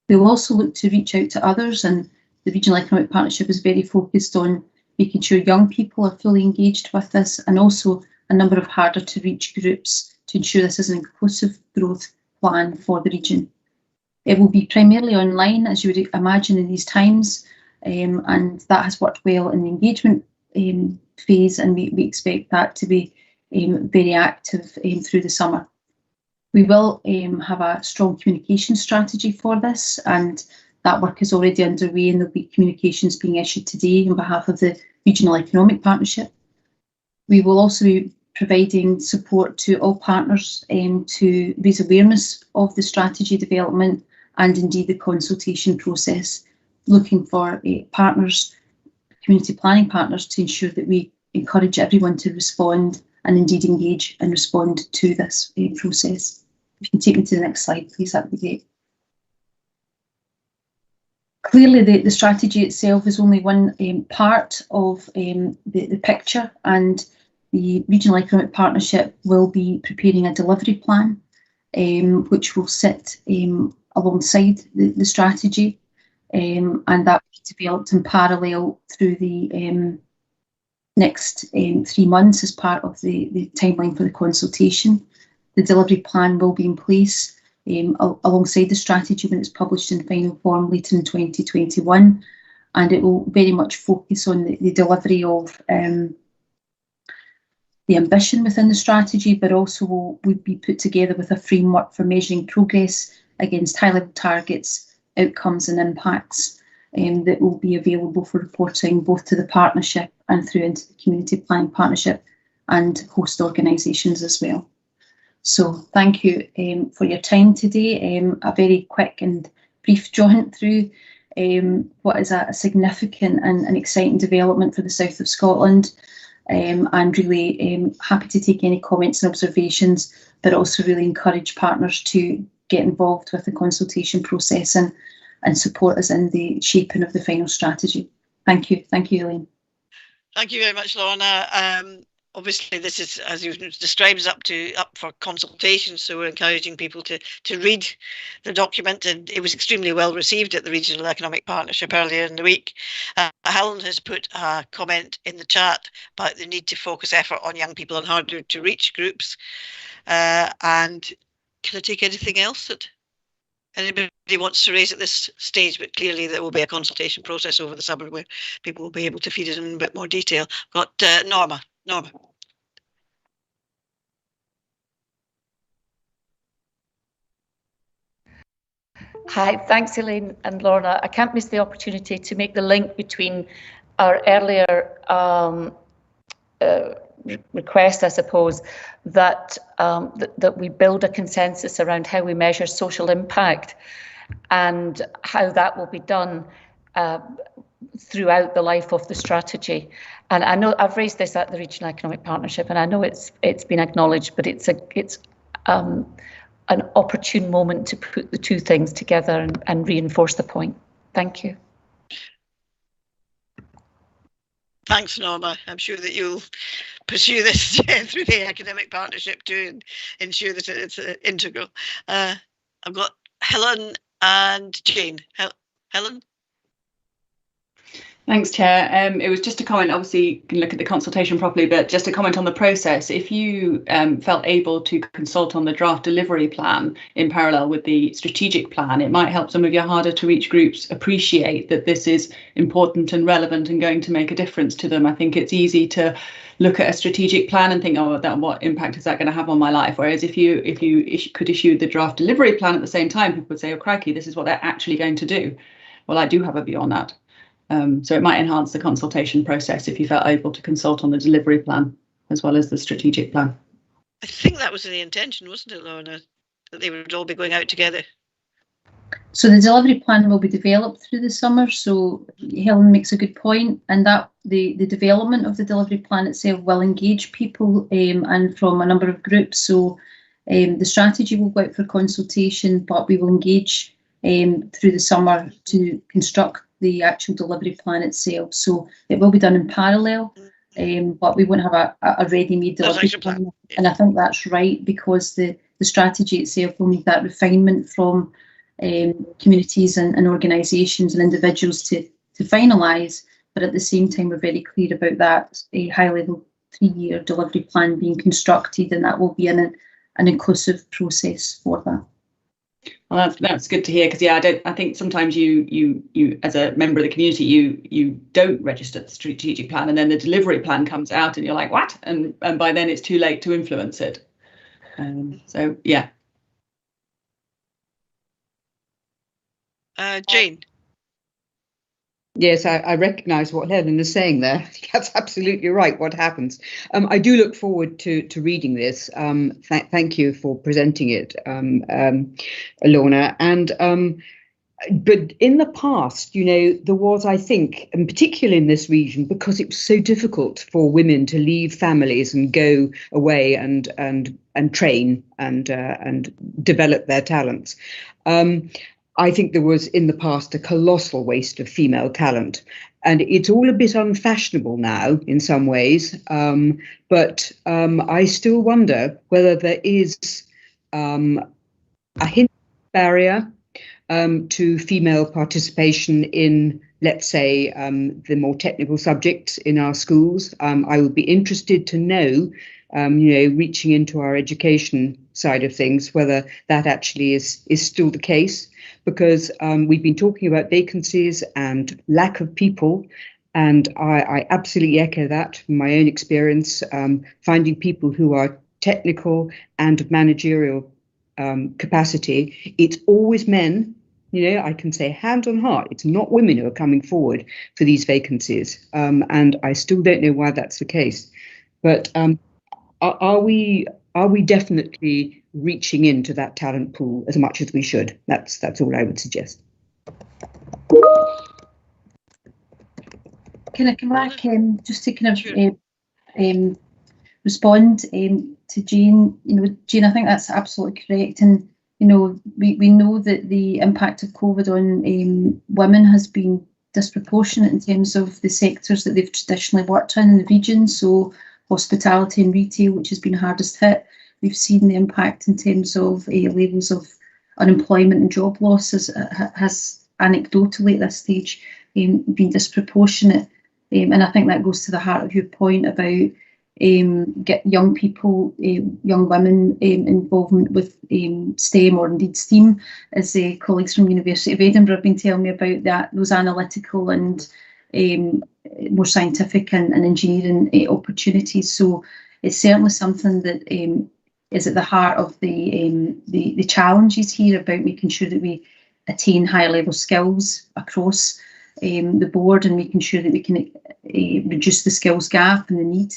We'll also look to reach out to others, and the Regional Economic Partnership is very focused on making sure young people are fully engaged with this, and also a number of harder to reach groups to ensure this is an inclusive growth plan for the region. It will be primarily online, as you would imagine in these times, and that has worked well in the engagement phase, and we expect that to be very active through the summer. We will have a strong communication strategy for this, and that work is already underway, and there'll be communications being issued today on behalf of the Regional Economic Partnership. We will also be providing support to all partners to raise awareness of the strategy development and indeed the consultation process, looking for partners, community planning partners, to ensure that we encourage everyone to respond and indeed engage and respond to this process. If you can take me to the next slide, please, that would be great. Clearly, the strategy itself is only one part of the picture, and the Regional Economic Partnership will be preparing a delivery plan, which will sit alongside the strategy, and that will be developed in parallel through the next 3 months as part of the timeline for the consultation. The delivery plan will be in place alongside the strategy when it's published in final form later in 2021, and it will very much focus on the delivery of the ambition within the strategy, but also will be put together with a framework for measuring progress against high-level targets, outcomes and impacts that will be available for reporting both to the partnership and through into the Community Planning Partnership and host organisations as well. So thank you for your time today. A very quick and brief jaunt through what is a significant and exciting development for the south of Scotland. And really happy to take any comments and observations, but also really encourage partners to get involved with the consultation process and support us in the shaping of the final strategy. Thank you, Elaine. Thank you very much, Lorna. Obviously, this is, as you've described, is up for consultation, so we're encouraging people to read the document, and it was extremely well received at the Regional Economic Partnership earlier in the week. Helen has put a comment in the chat about the need to focus effort on young people and harder to reach groups. And can I take anything else that anybody wants to raise at this stage? But clearly there will be a consultation process over the summer where people will be able to feed it in a bit more detail. Got Norma. Hi, thanks Elaine and Lorna. I can't miss the opportunity to make the link between our earlier request, I suppose, that that we build a consensus around how we measure social impact and how that will be done throughout the life of the strategy. And I know I've raised this at the Regional Economic Partnership, and I know it's been acknowledged, but it's an opportune moment to put the two things together and reinforce the point. Thank you. Thanks, Norma. I'm sure that you'll pursue this through the academic partnership too, and ensure that it's integral. I've got Helen and Jane. Helen? Thanks, Chair. It was just a comment. Obviously, you can look at the consultation properly, but just a comment on the process. If you felt able to consult on the draft delivery plan in parallel with the strategic plan, it might help some of your harder to reach groups appreciate that this is important and relevant and going to make a difference to them. I think it's easy to look at a strategic plan and think, oh, what impact is that going to have on my life? Whereas if you could issue the draft delivery plan at the same time, people would say, oh, crikey, this is what they're actually going to do. Well, I do have a view on that. So it might enhance the consultation process if you felt able to consult on the delivery plan as well as the strategic plan. I think that was the intention, wasn't it, Lorna? That they would all be going out together. So the delivery plan will be developed through the summer. So Helen makes a good point, and that the development of the delivery plan itself will engage people and from a number of groups. So the strategy will go out for consultation, but we will engage through the summer to construct the actual delivery plan itself. So it will be done in parallel, but we won't have a ready-made delivery plan. And I think that's right, because the strategy itself will need that refinement from communities and organisations and individuals to finalise. But at the same time, we're very clear about that high-level 3-year delivery plan being constructed, and that will be an inclusive process for that. Well, that's good to hear, because I think sometimes you as a member of the community you don't register the strategic plan, and then the delivery plan comes out and you're like, what? And by then it's too late to influence it. So yeah. Jane. Yes, I recognise what Helen is saying there. That's absolutely right. What happens? I do look forward to reading this. Thank you for presenting it, Lorna. And but in the past, there was, I think, and particularly in this region, because it was so difficult for women to leave families and go away and train and develop their talents. I think there was in the past a colossal waste of female talent, and it's all a bit unfashionable now in some ways. But I still wonder whether there is a hidden barrier to female participation in, let's say, the more technical subjects in our schools. I would be interested to know, reaching into our education side of things, whether that actually is still the case. Because we've been talking about vacancies and lack of people, and I absolutely echo that from my own experience, finding people who are technical and managerial capacity. It's always men, I can say hand on heart, it's not women who are coming forward for these vacancies, and I still don't know why that's the case. But are we definitely reaching into that talent pool as much as we should? That's all I would suggest. Can I come back just to kind of respond to Jane? Jane, I think that's absolutely correct, and we know that the impact of COVID on women has been disproportionate in terms of the sectors that they've traditionally worked in the region. So hospitality and retail, which has been hardest hit. We've seen the impact in terms of levels of unemployment and job losses has anecdotally at this stage been disproportionate. And I think that goes to the heart of your point about get young people, young women involvement with STEM or indeed STEAM, as colleagues from University of Edinburgh have been telling me about that, those analytical and more scientific and engineering opportunities. So it's certainly something that is at the heart of the challenges here about making sure that we attain higher level skills across the board, and making sure that we can reduce the skills gap and the need.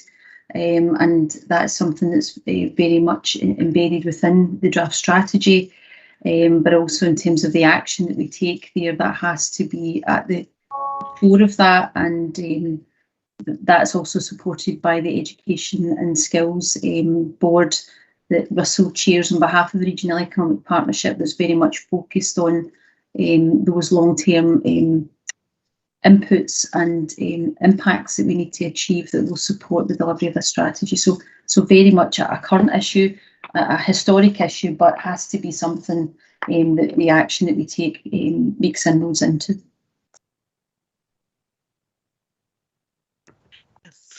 And that's something that's very much embedded within the draft strategy, but also in terms of the action that we take there, that has to be at the 4 of that, and that's also supported by the Education and Skills Board that Russell chairs on behalf of the Regional Economic Partnership, that's very much focused on those long-term inputs and impacts that we need to achieve that will support the delivery of the strategy. So very much a current issue, a historic issue, but has to be something that the action that we take makes inroads into.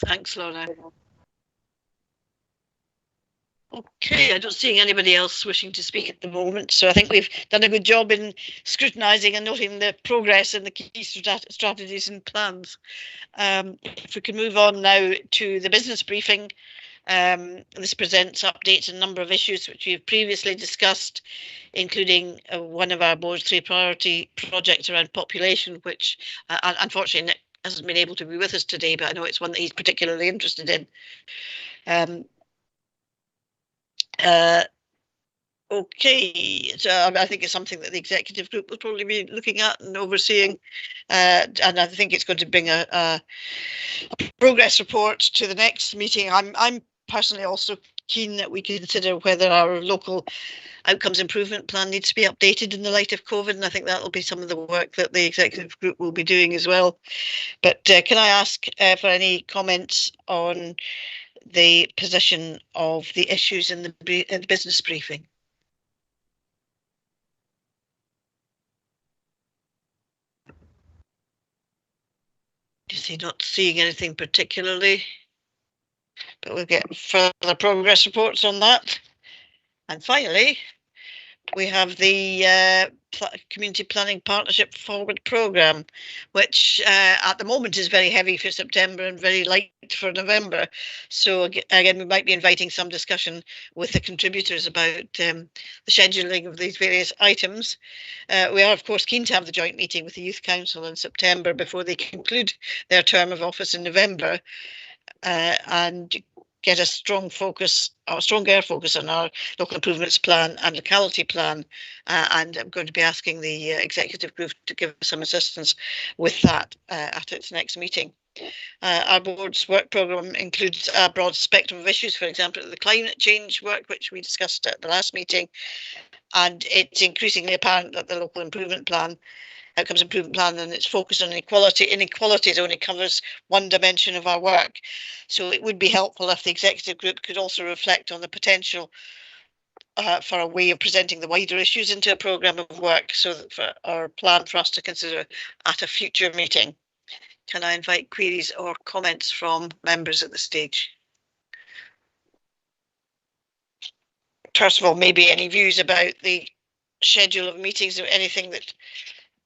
Thanks, Laura. Okay, I don't see anybody else wishing to speak at the moment, so I think we've done a good job in scrutinising and noting the progress and the key strategies and plans. If we can move on now to the business briefing, this presents updates on a number of issues which we've previously discussed, including one of our board's 3 priority projects around population, which unfortunately Nick hasn't been able to be with us today, but I know it's one that he's particularly interested in. Okay, so I think it's something that the executive group will probably be looking at and overseeing, and I think it's going to bring a progress report to the next meeting. I'm personally also keen that we consider whether our local outcomes improvement plan needs to be updated in the light of COVID, and I think that will be some of the work that the executive group will be doing as well. But can I ask for any comments on the position of the issues in the business briefing? Not seeing anything particularly, but we'll get further progress reports on that. And finally, we have the Community Planning Partnership Forward Programme, which at the moment is very heavy for September and very light for November. So again, we might be inviting some discussion with the contributors about the scheduling of these various items. We are, of course, keen to have the joint meeting with the Youth Council in September before they conclude their term of office in November, and get a stronger focus on our local improvements plan and locality plan, and I'm going to be asking the executive group to give us some assistance with that at its next meeting. Our board's work programme includes a broad spectrum of issues, for example, the climate change work, which we discussed at the last meeting, and it's increasingly apparent that the local improvement plan, outcomes improvement plan, and its focus on inequalities only covers one dimension of our work. So it would be helpful if the executive group could also reflect on the potential for a way of presenting the wider issues into a programme of work, so that for our plan for us to consider at a future meeting. Can I invite queries or comments from members at this stage? First of all, maybe any views about the schedule of meetings, or anything that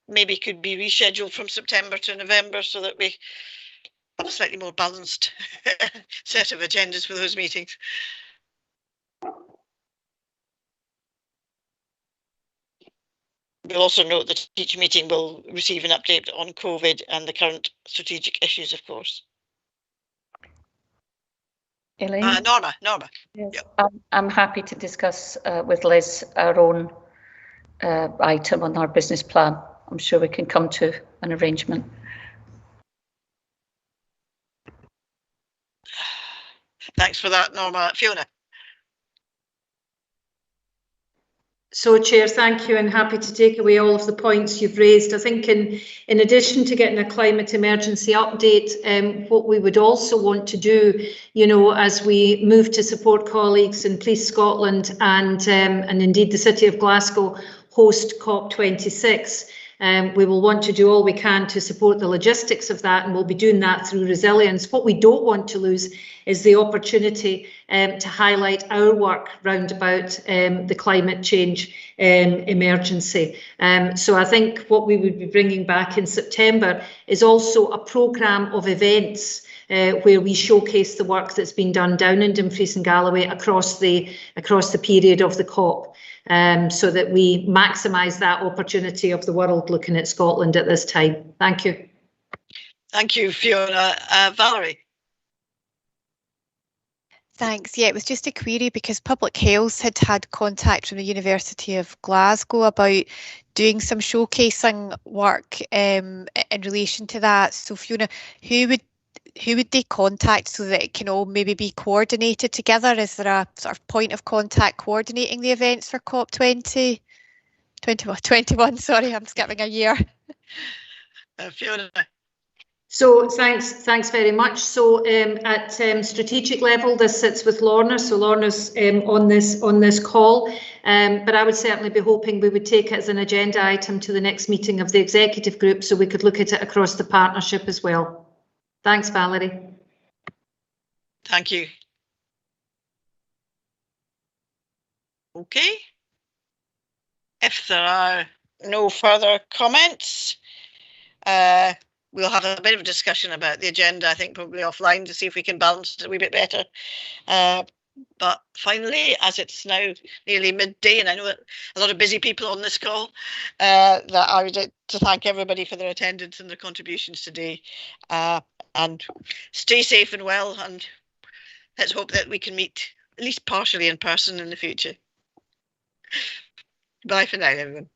maybe could be rescheduled from September to November, so that we have a slightly more balanced set of agendas for those meetings. We'll also note that each meeting will receive an update on COVID and the current strategic issues, of course. Elaine? Norma. Yes. Yep. I'm happy to discuss with Liz our own item on our business plan. I'm sure we can come to an arrangement. Thanks for that, Norma. Fiona. So, Chair, thank you, and happy to take away all of the points you've raised. I think in addition to getting a climate emergency update, what we would also want to do, as we move to support colleagues in Police Scotland and indeed the City of Glasgow host COP26, we will want to do all we can to support the logistics of that, and we'll be doing that through resilience. What we don't want to lose is the opportunity to highlight our work round about the climate change emergency. So I think what we would be bringing back in September is also a programme of events where we showcase the work that's been done down in Dumfries and Galloway across the period of the COP. So that we maximise that opportunity of the world looking at Scotland at this time. Thank you. Thank you, Fiona. Valerie. Thanks. Yeah, it was just a query because Public Health had contact from the University of Glasgow about doing some showcasing work in relation to that. So Fiona, who would they contact so that it can all maybe be coordinated together? Is there a sort of point of contact coordinating the events for COP20? 21, sorry, I'm skipping a year. Fiona. So thanks very much. So at strategic level, this sits with Lorna. So Lorna's on this call, but I would certainly be hoping we would take it as an agenda item to the next meeting of the executive group, so we could look at it across the partnership as well. Thanks, Valerie. Thank you. Okay. If there are no further comments, we'll have a bit of a discussion about the agenda, I think probably offline, to see if we can balance it a wee bit better. But finally, as it's now nearly midday, and I know a lot of busy people on this call, that I would like to thank everybody for their attendance and their contributions today. And stay safe and well, and let's hope that we can meet at least partially in person in the future. Bye for now, everyone.